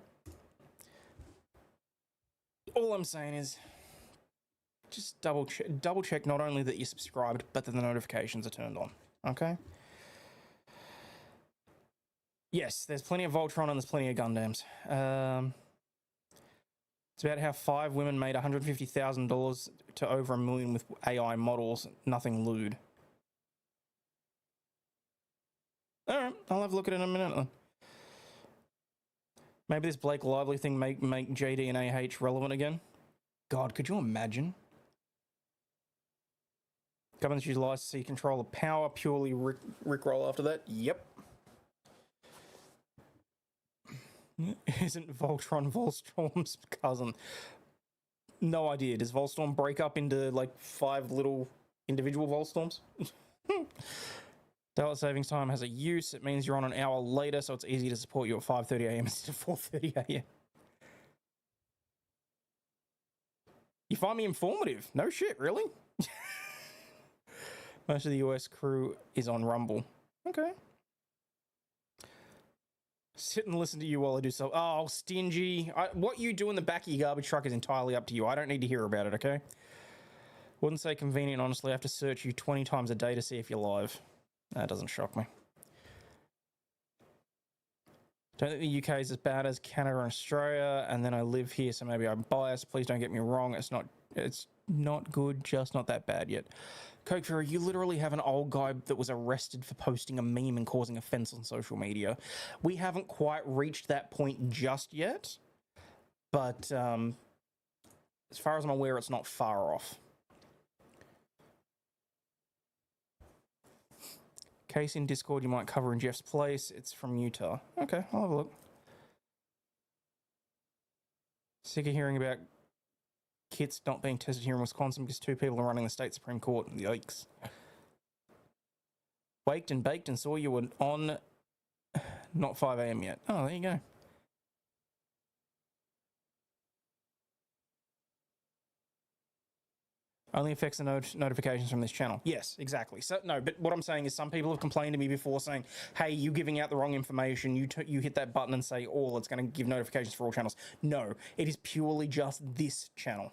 all I'm saying is, just double check not only that you're subscribed, but that the notifications are turned on. Okay? Yes, there's plenty of Voltron and there's plenty of Gundams. It's about how 5 women made $150,000 to over $1 million with AI models. Nothing lewd. Alright, I'll have a look at it in a minute then. Maybe this Blake Lively thing make JD and AH relevant again. God, could you imagine? Governments use lies to see control of power, purely rickroll after that. Yep. Isn't Voltron Volstorm's cousin? No idea. Does Volstorm break up into like 5 little individual Volstorms? Daylight savings time has a use. It means you're on an hour later, so it's easy to support you at 5:30 a.m. instead of 4:30 a.m. You find me informative? No shit, really? Most of the US crew is on Rumble. Okay. Sit and listen to you while I do so. Oh, stingy. What you do in the back of your garbage truck is entirely up to you. I don't need to hear about it, okay? Wouldn't say convenient, honestly. I have to search you 20 times a day to see if you're live. That doesn't shock me. Don't think the UK is as bad as Canada and Australia, and then I live here, so maybe I'm biased. Please don't get me wrong. It's not good, just not that bad yet. Coke Fury, you literally have an old guy that was arrested for posting a meme and causing offense on social media. We haven't quite reached that point just yet, but as far as I'm aware, it's not far off. Case in Discord you might cover in Jeff's place. It's from Utah. Okay, I'll have a look. Sick of hearing about kits not being tested here in Wisconsin because 2 people are running the state Supreme Court. Yikes. Waked and baked and saw you were on not 5 a.m. yet. Oh, there you go. Only affects the notifications from this channel. Yes, exactly. So no, but what I'm saying is some people have complained to me before saying, hey, you giving out the wrong information. You hit that button and say all, it's going to give notifications for all channels. No, it is purely just this channel.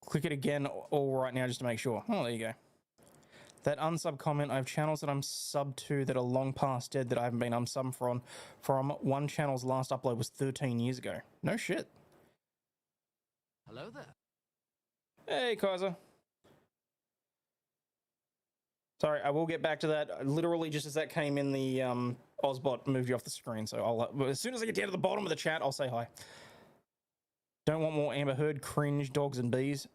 Click it again all right now just to make sure. Oh, there you go. That unsub comment, I have channels that I'm sub to that are long past dead that I haven't been unsub from. One channel's last upload was 13 years ago. No shit. Hello there. Hey, Kaiser. Sorry, I will get back to that. Literally, just as that came in, the Ozbot moved you off the screen. So I'll as soon as I get down to the bottom of the chat, I'll say hi. Don't want more Amber Heard cringe dogs and bees.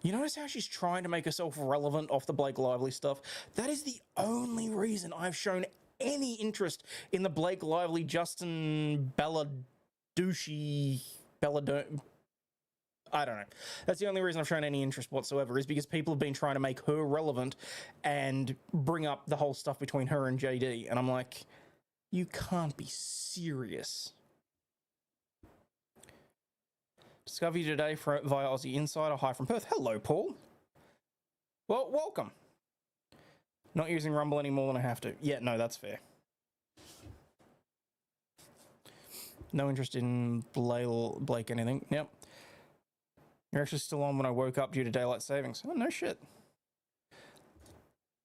You notice how she's trying to make herself relevant off the Blake Lively stuff? That is the only reason I've shown any interest in the Blake Lively Justin Beladucci I don't know. That's the only reason I've shown any interest whatsoever, is because people have been trying to make her relevant and bring up the whole stuff between her and JD. And I'm like, you can't be serious. Discover you today via Aussie Insider. Hi from Perth. Hello, Paul. Well, welcome. Not using Rumble any more than I have to. Yeah, no, that's fair. No interest in Blake anything. Yep. You're actually still on when I woke up due to daylight savings. Oh, no shit.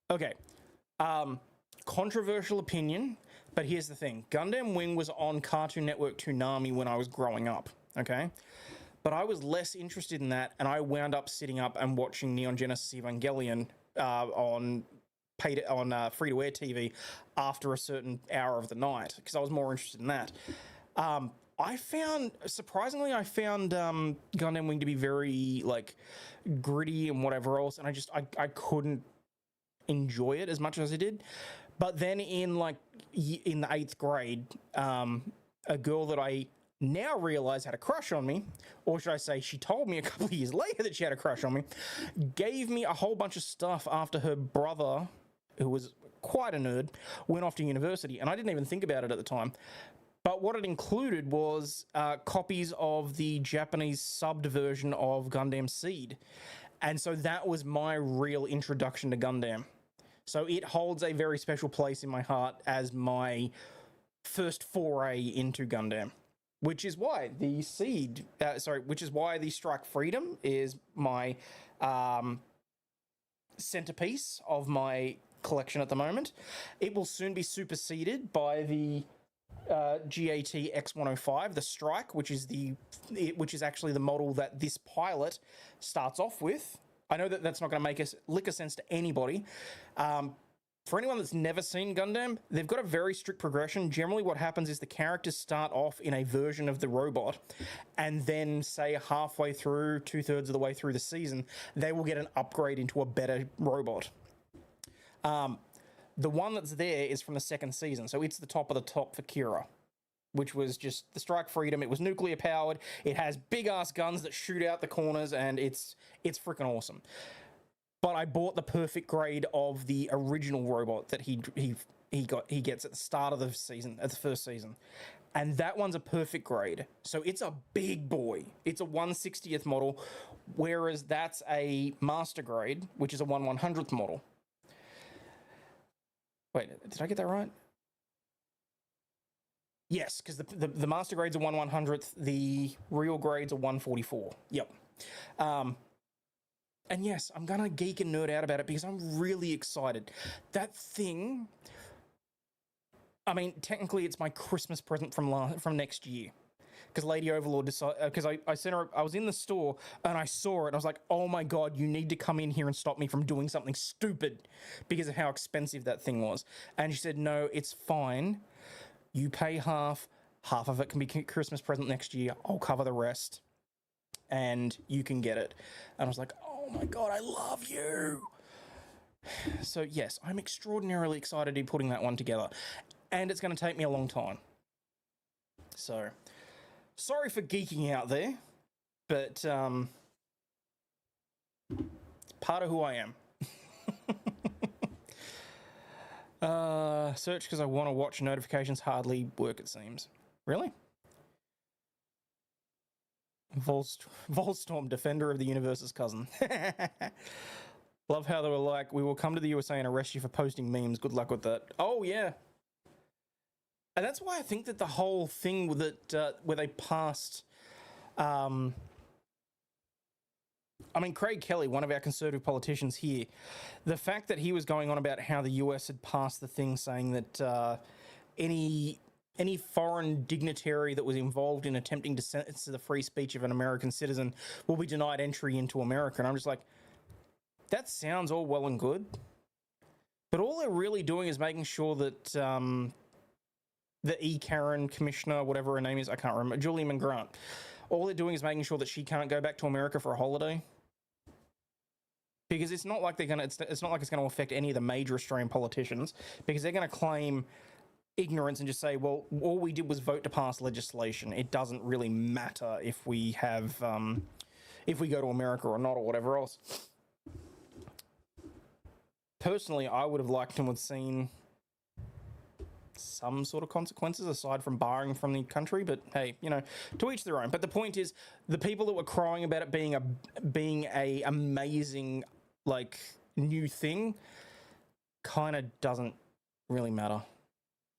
Okay. Controversial opinion, but here's the thing. Gundam Wing was on Cartoon Network Toonami when I was growing up, okay? But I was less interested in that, and I wound up sitting up and watching Neon Genesis Evangelion on free-to-air TV after a certain hour of the night, because I was more interested in that. Surprisingly, I found Gundam Wing to be very, like, gritty and whatever else, and I couldn't enjoy it as much as I did. But then in the 8th grade, a girl that I now realize had a crush on me, or should I say she told me a couple of years later that she had a crush on me, gave me a whole bunch of stuff after her brother, who was quite a nerd, went off to university, and I didn't even think about it at the time. But what it included was copies of the Japanese subbed version of Gundam Seed. And so that was my real introduction to Gundam. So it holds a very special place in my heart as my first foray into Gundam. Which is why the Strike Freedom is my centerpiece of my collection at the moment. It will soon be superseded by the GAT X105, the Strike, which is actually the model that this pilot starts off with. I know that that's not going to make a lick of sense to anybody. For anyone that's never seen Gundam, they've got a very strict progression. Generally, what happens is the characters start off in a version of the robot, and then, say, halfway through, 2/3 of the way through the season, they will get an upgrade into a better robot. The one that's there is from the 2nd season, so it's the top of the top for Kira, which was just the Strike Freedom. It was nuclear powered. It has big ass guns that shoot out the corners, and it's freaking awesome. But I bought the perfect grade of the original robot that he gets at the start of the season, at the 1st season. And that one's a perfect grade. So it's a big boy. It's a 1/60th model, whereas that's a master grade, which is a 1/100th model. Wait, did I get that right? Yes, because the master grade's a 1/100th, the real grade's a 144. Yep. And yes, I'm gonna geek and nerd out about it because I'm really excited. That thing, I mean, technically it's my Christmas present from next year. Because Lady Overlaw'd decided, because I sent her, I was in the store and I saw it and I was like, oh my God, you need to come in here and stop me from doing something stupid because of how expensive that thing was. And she said, no, it's fine. You pay half of it can be Christmas present next year. I'll cover the rest and you can get it. And I was like, oh my God, I love you. So yes, I'm extraordinarily excited to be putting that one together. And it's going to take me a long time. So, sorry for geeking out there, but it's part of who I am. Search because I want to watch notifications hardly work, it seems. Really? Volstorm, Defender of the Universe's cousin. Love how they were like, we will come to the USA and arrest you for posting memes. Good luck with that. Oh, yeah. And that's why I think that the whole thing with it, where they passed, I mean, Craig Kelly, one of our conservative politicians here, the fact that he was going on about how the US had passed the thing saying that any foreign dignitary that was involved in attempting to censor the free speech of an American citizen will be denied entry into America. And I'm just like, that sounds all well and good, but all they're really doing is making sure that the E. Karen commissioner, whatever her name is, I can't remember, Julie McGrant, all they're doing is making sure that she can't go back to America for a holiday. Because it's not like it's not like it's going to affect any of the major Australian politicians, because they're going to claim ignorance and just say, well, all we did was vote to pass legislation. It doesn't really matter if we have, if we go to America or not or whatever else. Personally, I would have liked to have seen some sort of consequences aside from barring from the country, but hey, you know, to each their own. But the point is, the people that were crying about it being a amazing, like, new thing kind of doesn't really matter,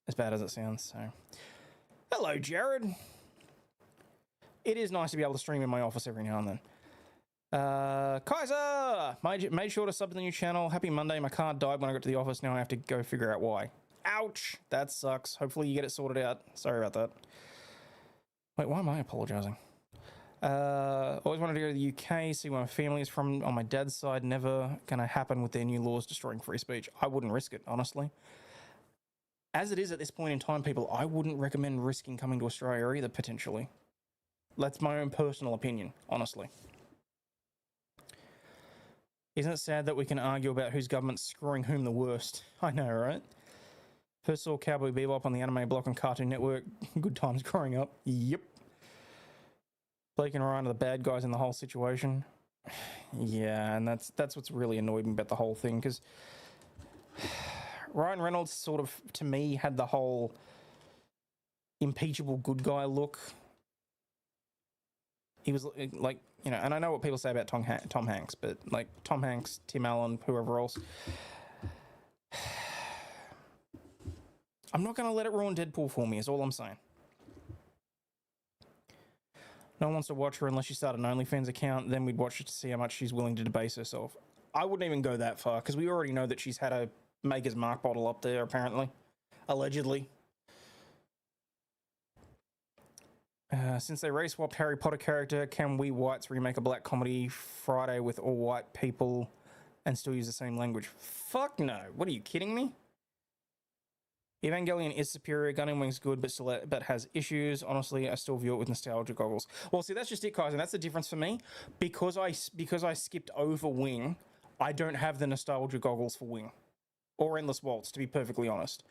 as bad as it sounds. So hello, Jared. It is nice to be able to stream in my office every now and then. Kaiser made sure to sub to the new channel. Happy Monday. My card died when I got to the office. Now I have to go figure out why. Ouch, that sucks. Hopefully you get it sorted out. Sorry about that. Wait, why am I apologizing? Always wanted to go to the UK, see where my family is from on my dad's side. Never gonna happen with their new laws destroying free speech. I wouldn't risk it, honestly. As it is at this point in time, people, I wouldn't recommend risking coming to Australia either, potentially. That's my own personal opinion, honestly. Isn't it sad that we can argue about whose government's screwing whom the worst? I know, right? First saw Cowboy Bebop on the Anime Block and Cartoon Network. Good times growing up. Yep. Blake and Ryan are the bad guys in the whole situation. Yeah, and that's what's really annoyed me about the whole thing, because Ryan Reynolds sort of, to me, had the whole impeachable good guy look. He was like, you know, and I know what people say about Tom Hanks, but like Tom Hanks, Tim Allen, whoever else. I'm not going to let it ruin Deadpool for me, is all I'm saying. No one wants to watch her unless she started an OnlyFans account. Then we'd watch it to see how much she's willing to debase herself. I wouldn't even go that far, because we already know that she's had a Maker's Mark bottle up there, apparently. Allegedly. Since they race-swapped Harry Potter character, can we whites remake a black comedy Friday with all white people and still use the same language? Fuck no. What are you kidding me? Evangelion is superior. Gun and Wing's good, but has issues. Honestly, I still view it with nostalgia goggles. Well, see, that's just it, guys, and that's the difference for me. Because I skipped over Wing, I don't have the nostalgia goggles for Wing or Endless Waltz, to be perfectly honest.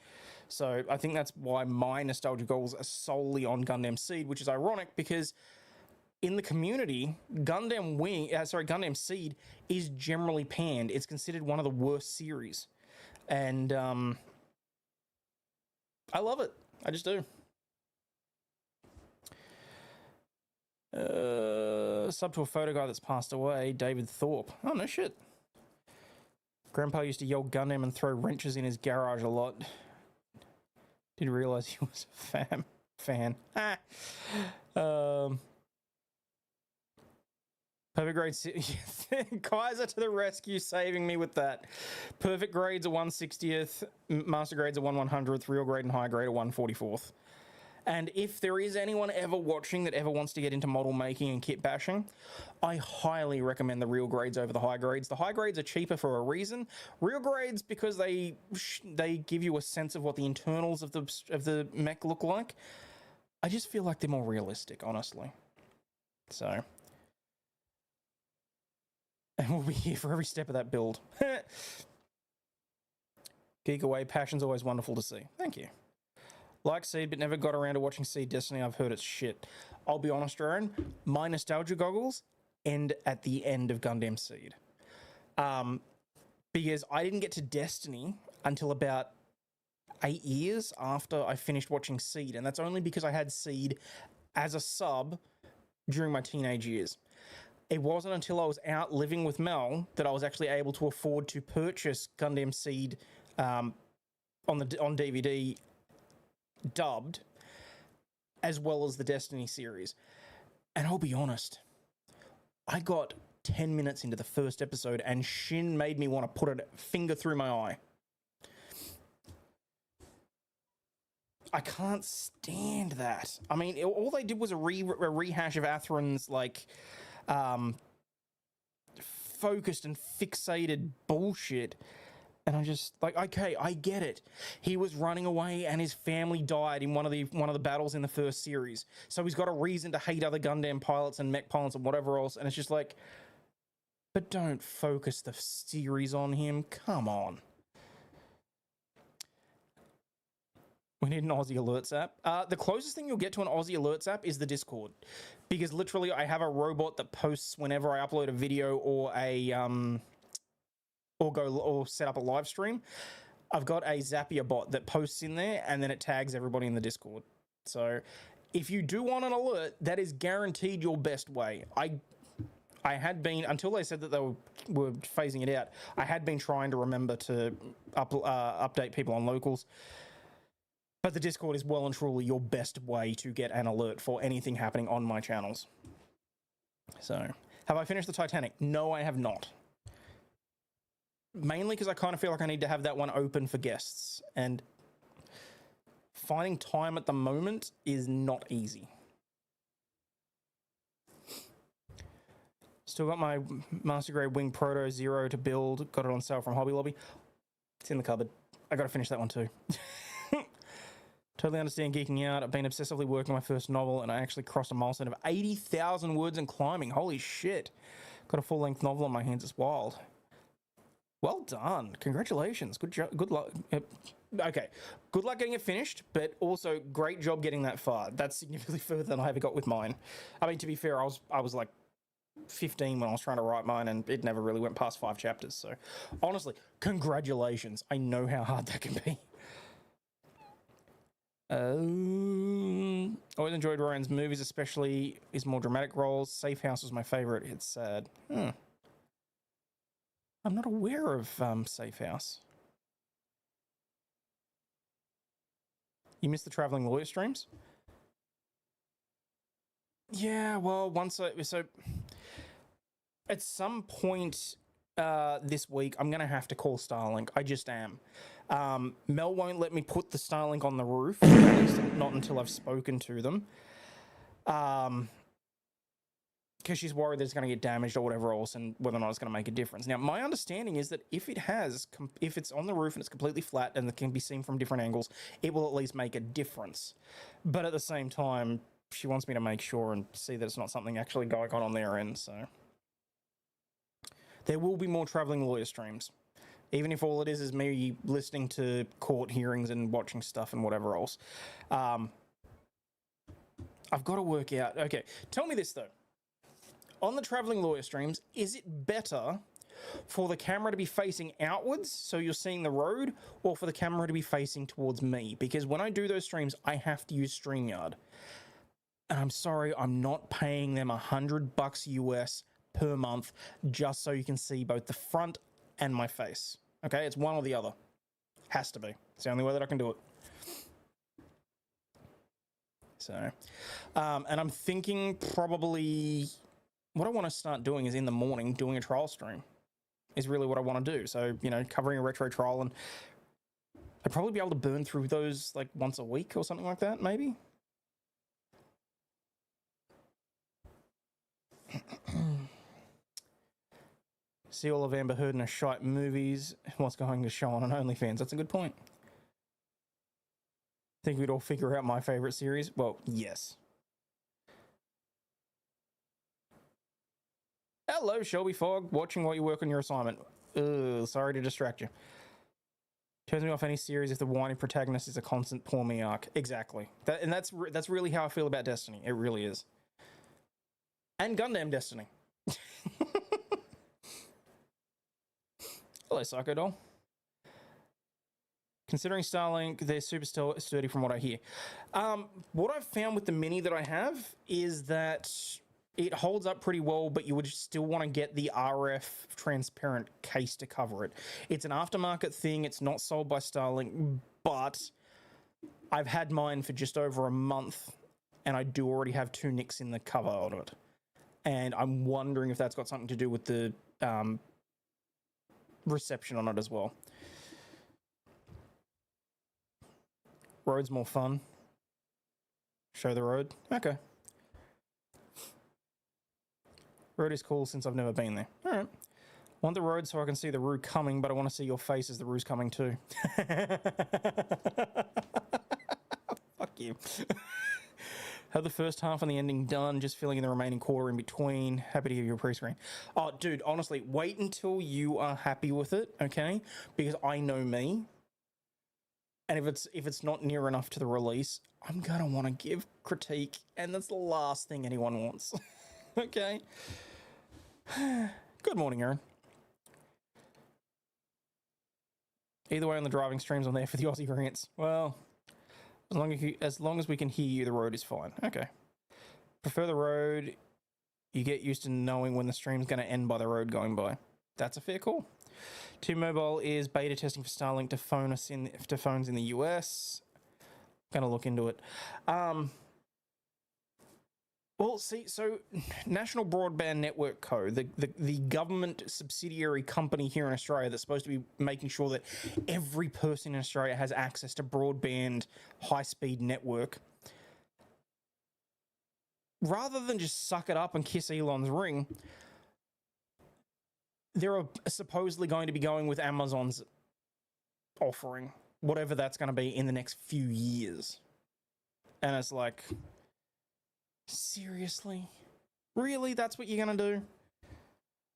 So I think that's why my nostalgia goggles are solely on Gundam Seed, which is ironic because in the community, Gundam Seed is generally panned. It's considered one of the worst series, and I love it. I just do. Sub to a photo guy that's passed away, David Thorpe. Oh, no shit. Grandpa used to yell Gundam and throw wrenches in his garage a lot. Didn't realize he was a fan. Perfect grade. Kaiser to the rescue, saving me with that. Perfect grades are 1/60th. Master grades are 1/100th. Real grade and high grade are 1/44th. And if there is anyone ever watching that ever wants to get into model making and kit bashing, I highly recommend the real grades over the high grades. The high grades are cheaper for a reason. Real grades, because they give you a sense of what the internals of the mech look like. I just feel like they're more realistic, honestly. So, and we'll be here for every step of that build. Geek away, passion's always wonderful to see. Thank you. Like Seed, but never got around to watching Seed Destiny. I've heard it's shit. I'll be honest, Aaron, my nostalgia goggles end at the end of Gundam Seed. Because I didn't get to Destiny until about 8 years after I finished watching Seed, and that's only because I had Seed as a sub during my teenage years. It wasn't until I was out living with Mel that I was actually able to afford to purchase Gundam Seed on DVD dubbed, as well as the Destiny series. And I'll be honest, I got 10 minutes into the first episode and Shin made me want to put a finger through my eye. I can't stand that. I mean, all they did was a rehash of Atheron's, like, focused and fixated bullshit. And I'm just like, okay, I get it. He was running away and his family died in one of the battles in the first series. So he's got a reason to hate other Gundam pilots and mech pilots and whatever else. And it's just like, but don't focus the series on him. Come on. need an Aussie Alerts app. The closest thing you'll get to an Aussie Alerts app is the Discord, because literally I have a robot that posts whenever I upload a video or or set up a live stream. I've got a Zapier bot that posts in there, and then it tags everybody in the Discord. So if you do want an alert, that is guaranteed your best way. I had been, until they said that they were phasing it out, I had been trying to remember to update people on locals. But the Discord is well and truly your best way to get an alert for anything happening on my channels. So, have I finished the Titanic? No, I have not. Mainly because I kind of feel like I need to have that one open for guests. And finding time at the moment is not easy. Still got my Master Grade Wing Proto Zero to build. Got it on sale from Hobby Lobby. It's in the cupboard. I got to finish that one too. Totally understand geeking out. I've been obsessively working on my first novel, and I actually crossed a milestone of 80,000 words and climbing. Holy shit. Got a full-length novel on my hands. It's wild. Well done. Congratulations. Good job. Good luck. Okay. Good luck getting it finished, but also great job getting that far. That's significantly further than I ever got with mine. I mean, to be fair, I was like 15 when I was trying to write mine, and it never really went past 5 chapters. So honestly, congratulations. I know how hard that can be. Always enjoyed Ryan's movies, especially his more dramatic roles. Safe House was my favorite. It's sad. I'm not aware of Safe House. You missed the Traveling Lawyer streams? Yeah, well, so at some point this week, I'm going to have to call Starlink. I just am. Mel won't let me put the Starlink on the roof, at least not until I've spoken to them. Because she's worried that it's going to get damaged or whatever else, and whether or not it's going to make a difference. Now, my understanding is that if it's on the roof and it's completely flat and it can be seen from different angles, it will at least make a difference. But at the same time, she wants me to make sure and see that it's not something actually going on their end, so. There will be more Traveling Lawyer streams. Even if all it is me listening to court hearings and watching stuff and whatever else. I've got to work out. Okay, tell me this though. On the Traveling Lawyer streams, is it better for the camera to be facing outwards, so you're seeing the road, or for the camera to be facing towards me? Because when I do those streams, I have to use StreamYard. And I'm sorry, I'm not paying them $100 US per month just so you can see both the front and my face. Okay, it's one or the other. Has to be. It's the only way that I can do it. So, and I'm thinking probably what I want to start doing is in the morning doing a trial stream is really what I want to do. So, you know, covering a retro trial, and I'd probably be able to burn through those like once a week or something like that, maybe. See all of Amber Heard in her shite movies. What's going to show on OnlyFans? That's a good point. Think we'd all figure out my favorite series? Well, yes. Hello, Shelby Fogg. Watching while you work on your assignment. Ugh, sorry to distract you. Turns me off any series if the whiny protagonist is a constant poor me arc. Exactly. That's really how I feel about Destiny. It really is. And Gundam Destiny. Hello, Psycho Doll. Considering Starlink, they're super sturdy from what I hear. What I've found with the Mini that I have is that it holds up pretty well, but you would still want to get the RF transparent case to cover it. It's an aftermarket thing. It's not sold by Starlink, but I've had mine for just over a month, and I do already have 2 nicks in the cover of it. And I'm wondering if that's got something to do with the reception on it as well. Road's more fun. Show the road. Okay. Road is cool since I've never been there. All right. Want the road so I can see the Roo coming, but I want to see your face as the Roo's coming too. Fuck you. Have the first half and the ending done, just filling in the remaining quarter in between. Happy to give you a pre-screen. Oh, dude, honestly, wait until you are happy with it, okay? Because I know me. And if it's not near enough to the release, I'm gonna want to give critique, and that's the last thing anyone wants. Okay. Good morning, Aaron. Either way, on the driving streams, I'm there for the Aussie rants. Well, as long as we can hear you, the road is fine. Okay. Prefer the road. You get used to knowing when the stream's going to end by the road going by. That's a fair call. T-Mobile is beta testing for Starlink to phones in the US. Going to look into it. Well, see, so National Broadband Network Co., the government subsidiary company here in Australia that's supposed to be making sure that every person in Australia has access to broadband high-speed network, rather than just suck it up and kiss Elon's ring, they're supposedly going to be going with Amazon's offering, whatever that's going to be in the next few years. And it's like, seriously? Really? That's what you're going to do?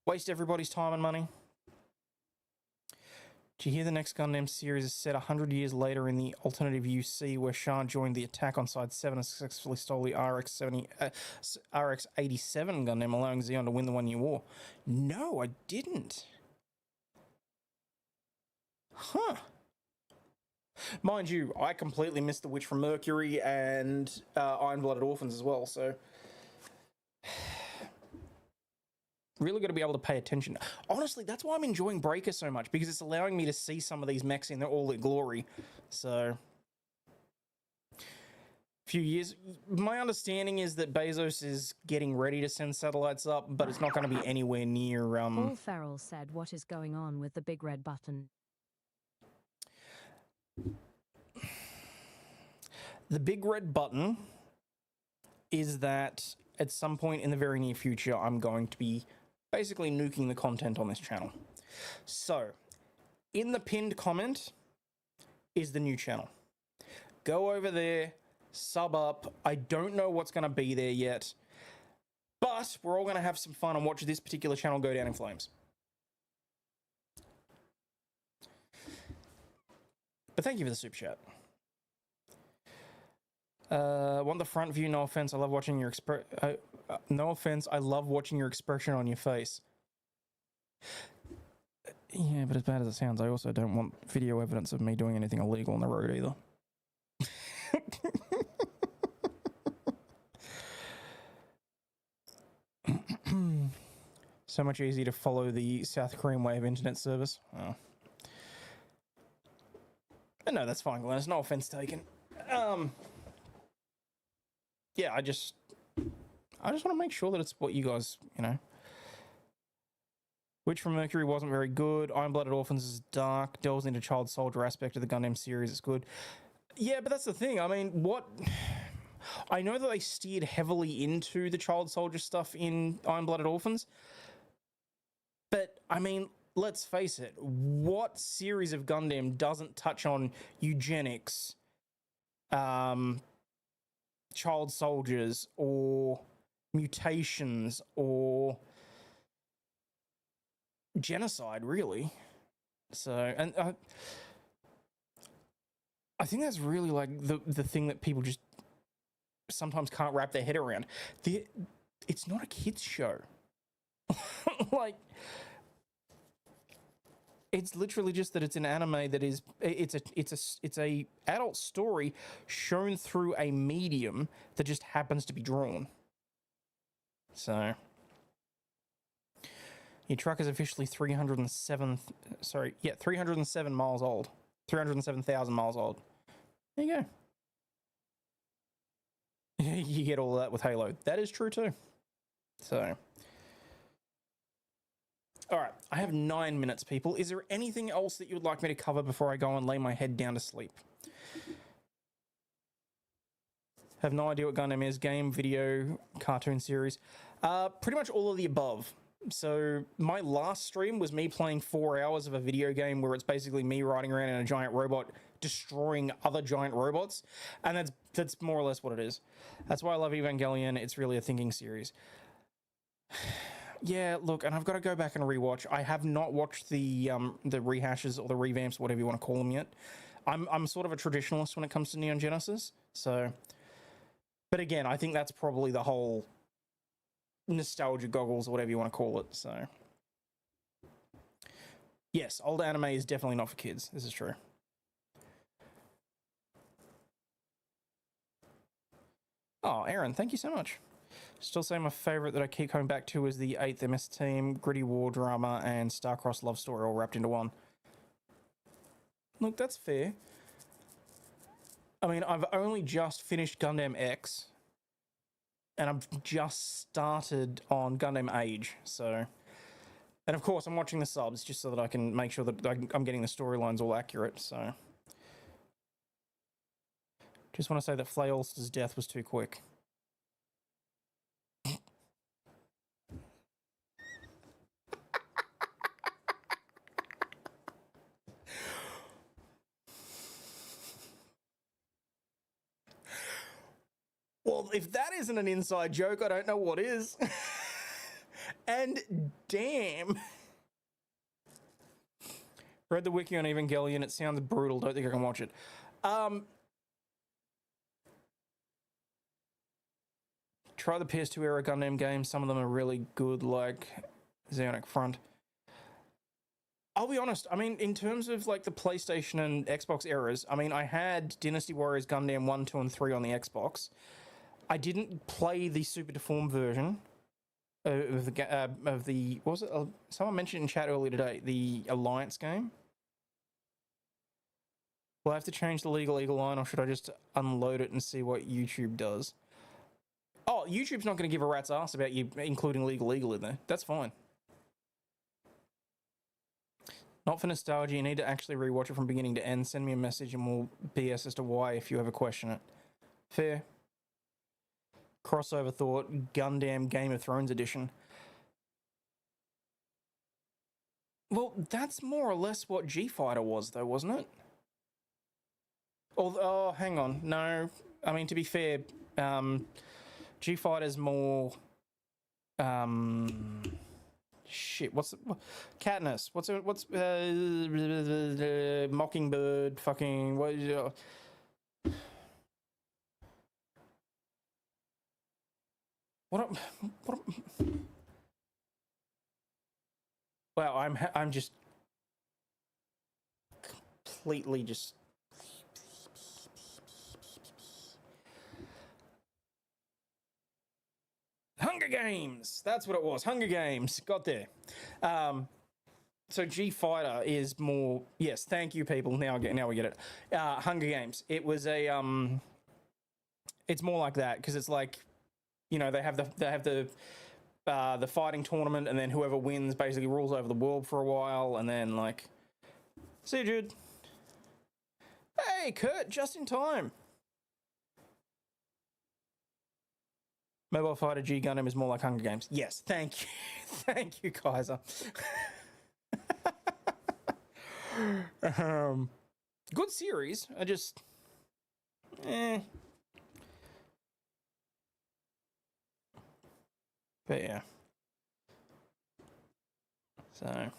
Waste everybody's time and money? Did you hear the next Gundam series is set 100 years later in the alternative UC, where Shah joined the attack on Side 7 and successfully stole the RX-87 Gundam, allowing Zeon to win the 1 year war? No, I didn't. Huh. Mind you, I completely missed The Witch from Mercury and Iron-Blooded Orphans as well, so really got to be able to pay attention. Honestly, that's why I'm enjoying Breaker so much, because it's allowing me to see some of these mechs in all their glory. So, few years. My understanding is that Bezos is getting ready to send satellites up, but it's not going to be anywhere near. Paul Farrell said, "What is going on with the big red button?" The big red button is that at some point in the very near future, I'm going to be basically nuking the content on this channel. So, in the pinned comment is the new channel. Go over there, sub up. I don't know what's going to be there yet, but we're all going to have some fun and watch this particular channel go down in flames. But thank you for the super chat. Want the front view? No offense. I love watching your no offense. I love watching your expression on your face. Yeah, but as bad as it sounds, I also don't want video evidence of me doing anything illegal on the road either. So much easier to follow the South Korean way of internet service. Oh. No, that's fine, Glennis. No offense taken. Yeah, I just want to make sure that it's what you guys, you know. Witch from Mercury wasn't very good. Iron-Blooded Orphans is dark. Delves into child soldier aspect of the Gundam series is good. Yeah, but that's the thing. I mean, I know that they steered heavily into the child soldier stuff in Iron-Blooded Orphans, but I mean, let's face it. What series of Gundam doesn't touch on eugenics, child soldiers, or mutations, or genocide, really? So, and I think that's really like the thing that people just sometimes can't wrap their head around. It's not a kids show. Like, it's literally just that it's an anime that is it's a adult story shown through a medium that just happens to be drawn. So, your truck is officially 307 miles old. 307,000 miles old. There you go. You get all that with Halo. That is true too. So, all right, I have 9 minutes, people. Is there anything else that you would like me to cover before I go and lay my head down to sleep? Have no idea what Gundam is. Game, video, cartoon series. Pretty much all of the above. So my last stream was me playing 4 hours of a video game where it's basically me riding around in a giant robot destroying other giant robots, and that's more or less what it is. That's why I love Evangelion. It's really a thinking series. Yeah, look, and I've got to go back and rewatch. I have not watched the rehashes or the revamps, whatever you want to call them yet. I'm sort of a traditionalist when it comes to Neon Genesis. So, but again, I think that's probably the whole nostalgia goggles or whatever you want to call it. So, yes, old anime is definitely not for kids. This is true. Oh, Aaron, thank you so much. Still saying my favorite that I keep coming back to is the 8th MS Team, gritty war drama, and star-crossed love story all wrapped into one. Look, that's fair. I mean, I've only just finished Gundam X, and I've just started on Gundam Age, so... And of course, I'm watching the subs just so that I can make sure that I'm getting the storylines all accurate, so... Just want to say that Flay Ulster's death was too quick. Well, if that isn't an inside joke, I don't know what is. And damn. Read the wiki on Evangelion. It sounds brutal. Don't think I can watch it. Try the PS2 era Gundam games. Some of them are really good, like Xeonic Front. I'll be honest. I mean, in terms of like the PlayStation and Xbox eras, I mean, I had Dynasty Warriors Gundam 1, 2, and 3 on the Xbox. I didn't play the Super Deformed version of the what was it? Someone mentioned in chat earlier today, the Alliance game. Will I have to change the Legal Eagle line, or should I just unload it and see what YouTube does? Oh, YouTube's not going to give a rat's ass about you including Legal Eagle in there. That's fine. Not for nostalgia. You need to actually rewatch it from beginning to end. Send me a message and we'll BS as to why if you ever question it. Fair. Crossover thought, Gundam Game of Thrones edition. Well, that's more or less what G-Fighter was, though, wasn't it? Oh, hang on. No. I mean, to be fair, G-Fighter's more... Shit, what's... Katniss. What's Mockingbird, fucking... What? Wow, I'm just completely just. Hunger Games. That's what it was. Hunger Games. Got there. So G Fighter is more. Yes, thank you, people. Now we get it. Hunger Games. It was a. It's more like that because it's like, you know, they have the fighting tournament, and then whoever wins basically rules over the world for a while, and then like, see you, Jude. Hey, Kurt, just in time. Mobile Fighter G Gundam is more like Hunger Games. Yes, thank you, thank you, Kaiser. Good series. I just, But yeah. So,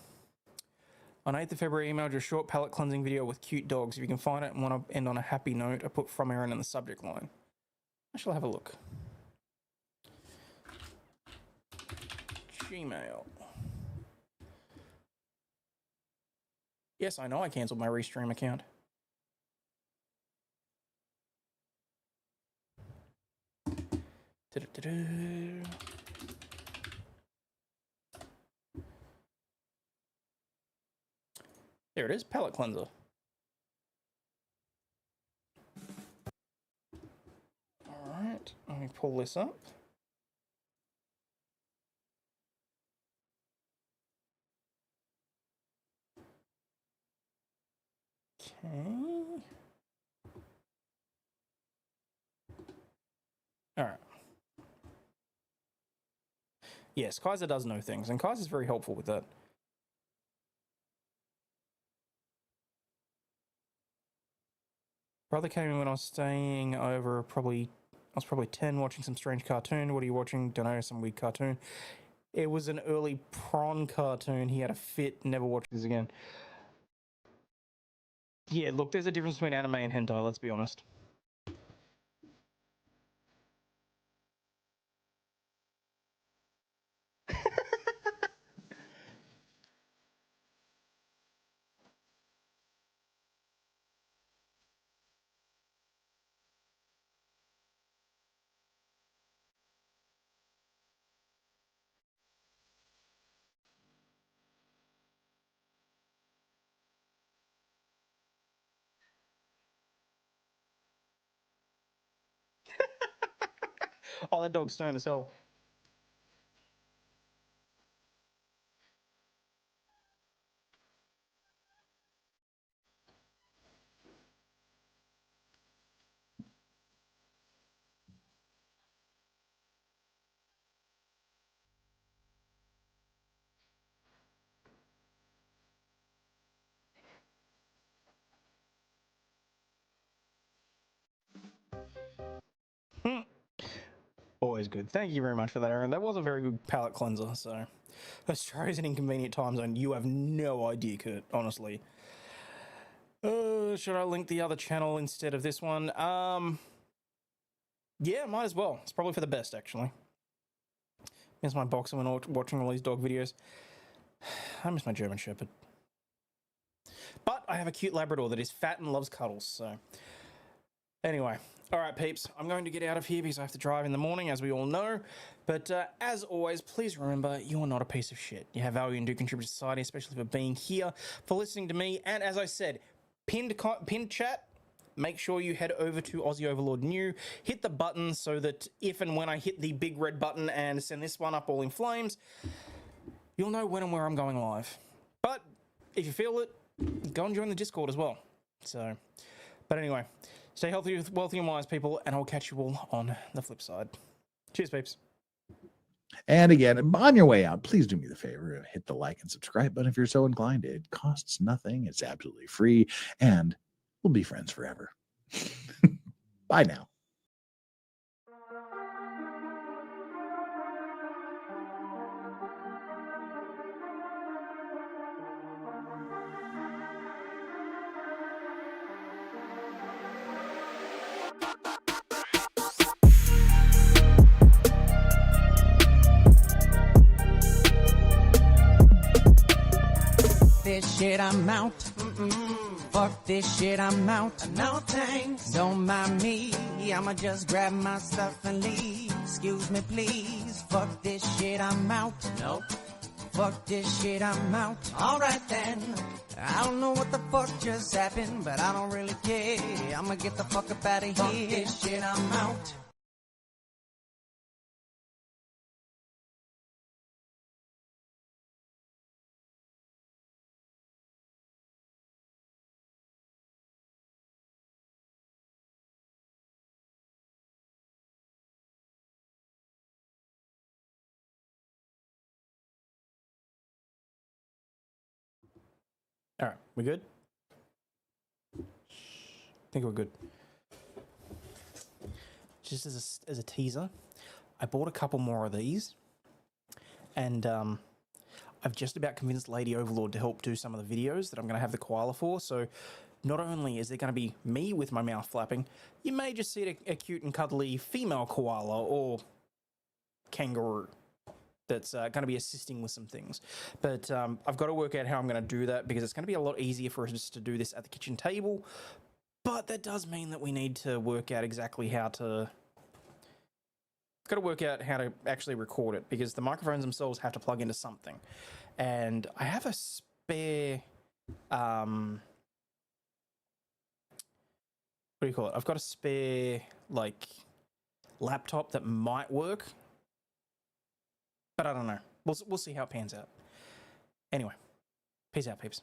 on 8th of February, emailed you a short palate cleansing video with cute dogs. If you can find it and want to end on a happy note, I put from Aaron in the subject line. I shall have a look. Gmail. Yes, I know I cancelled my Restream account. There it is, palette cleanser. All right, let me pull this up. Okay. All right. Yes, Kaiser does know things, and Kaiser's very helpful with that. Brother came in when I was staying over, I was probably 10, watching some strange cartoon. What are you watching? Don't know, some weird cartoon. It was an early prawn cartoon. He had a fit, never watched this again. Yeah, look, there's a difference between anime and hentai, let's be honest. Oh, that dog's stone as hell. Hmm. Always good. Thank you very much for that, Aaron. That was a very good palate cleanser, so... Australia's an inconvenient time zone. You have no idea, Kurt, honestly. Should I link the other channel instead of this one? Yeah, might as well. It's probably for the best, actually. Miss my boxer when watching all these dog videos. I miss my German Shepherd. But I have a cute Labrador that is fat and loves cuddles, so... Anyway, all right, peeps. I'm going to get out of here because I have to drive in the morning, as we all know. But as always, please remember, you are not a piece of shit. You have value and do contribute to society, especially for being here, for listening to me. And as I said, pinned chat, make sure you head over to Aussie Overlaw'd New, hit the button so that if and when I hit the big red button and send this one up all in flames, you'll know when and where I'm going live. But if you feel it, go and join the Discord as well. So, but anyway, stay healthy, wealthy, and wise, people, and I'll catch you all on the flip side. Cheers, peeps. And again, on your way out, please do me the favor, hit the like and subscribe button if you're so inclined. It costs nothing. It's absolutely free, and we'll be friends forever. Bye now. This shit, I'm out. Fuck this shit, I'm out. No thanks. Don't mind me. I'ma just grab my stuff and leave. Excuse me, please. Fuck this shit, I'm out. Nope. Fuck this shit, I'm out. Alright then. I don't know what the fuck just happened, but I don't really care. I'ma get the fuck up out of here. Fuck this shit, I'm out. All right, we good? I think we're good. Just as a teaser, I bought a couple more of these, and I've just about convinced Lady Overlord to help do some of the videos that I'm going to have the koala for. So not only is there going to be me with my mouth flapping, you may just see a cute and cuddly female koala or kangaroo that's going to be assisting with some things. But I've got to work out how I'm going to do that, because it's going to be a lot easier for us to do this at the kitchen table. But that does mean that we need to work out exactly how to... Got to work out how to actually record it, because the microphones themselves have to plug into something. And I have a spare... what do you call it? I've got a spare, like, laptop that might work. But I don't know. We'll see how it pans out. Anyway, peace out, peeps.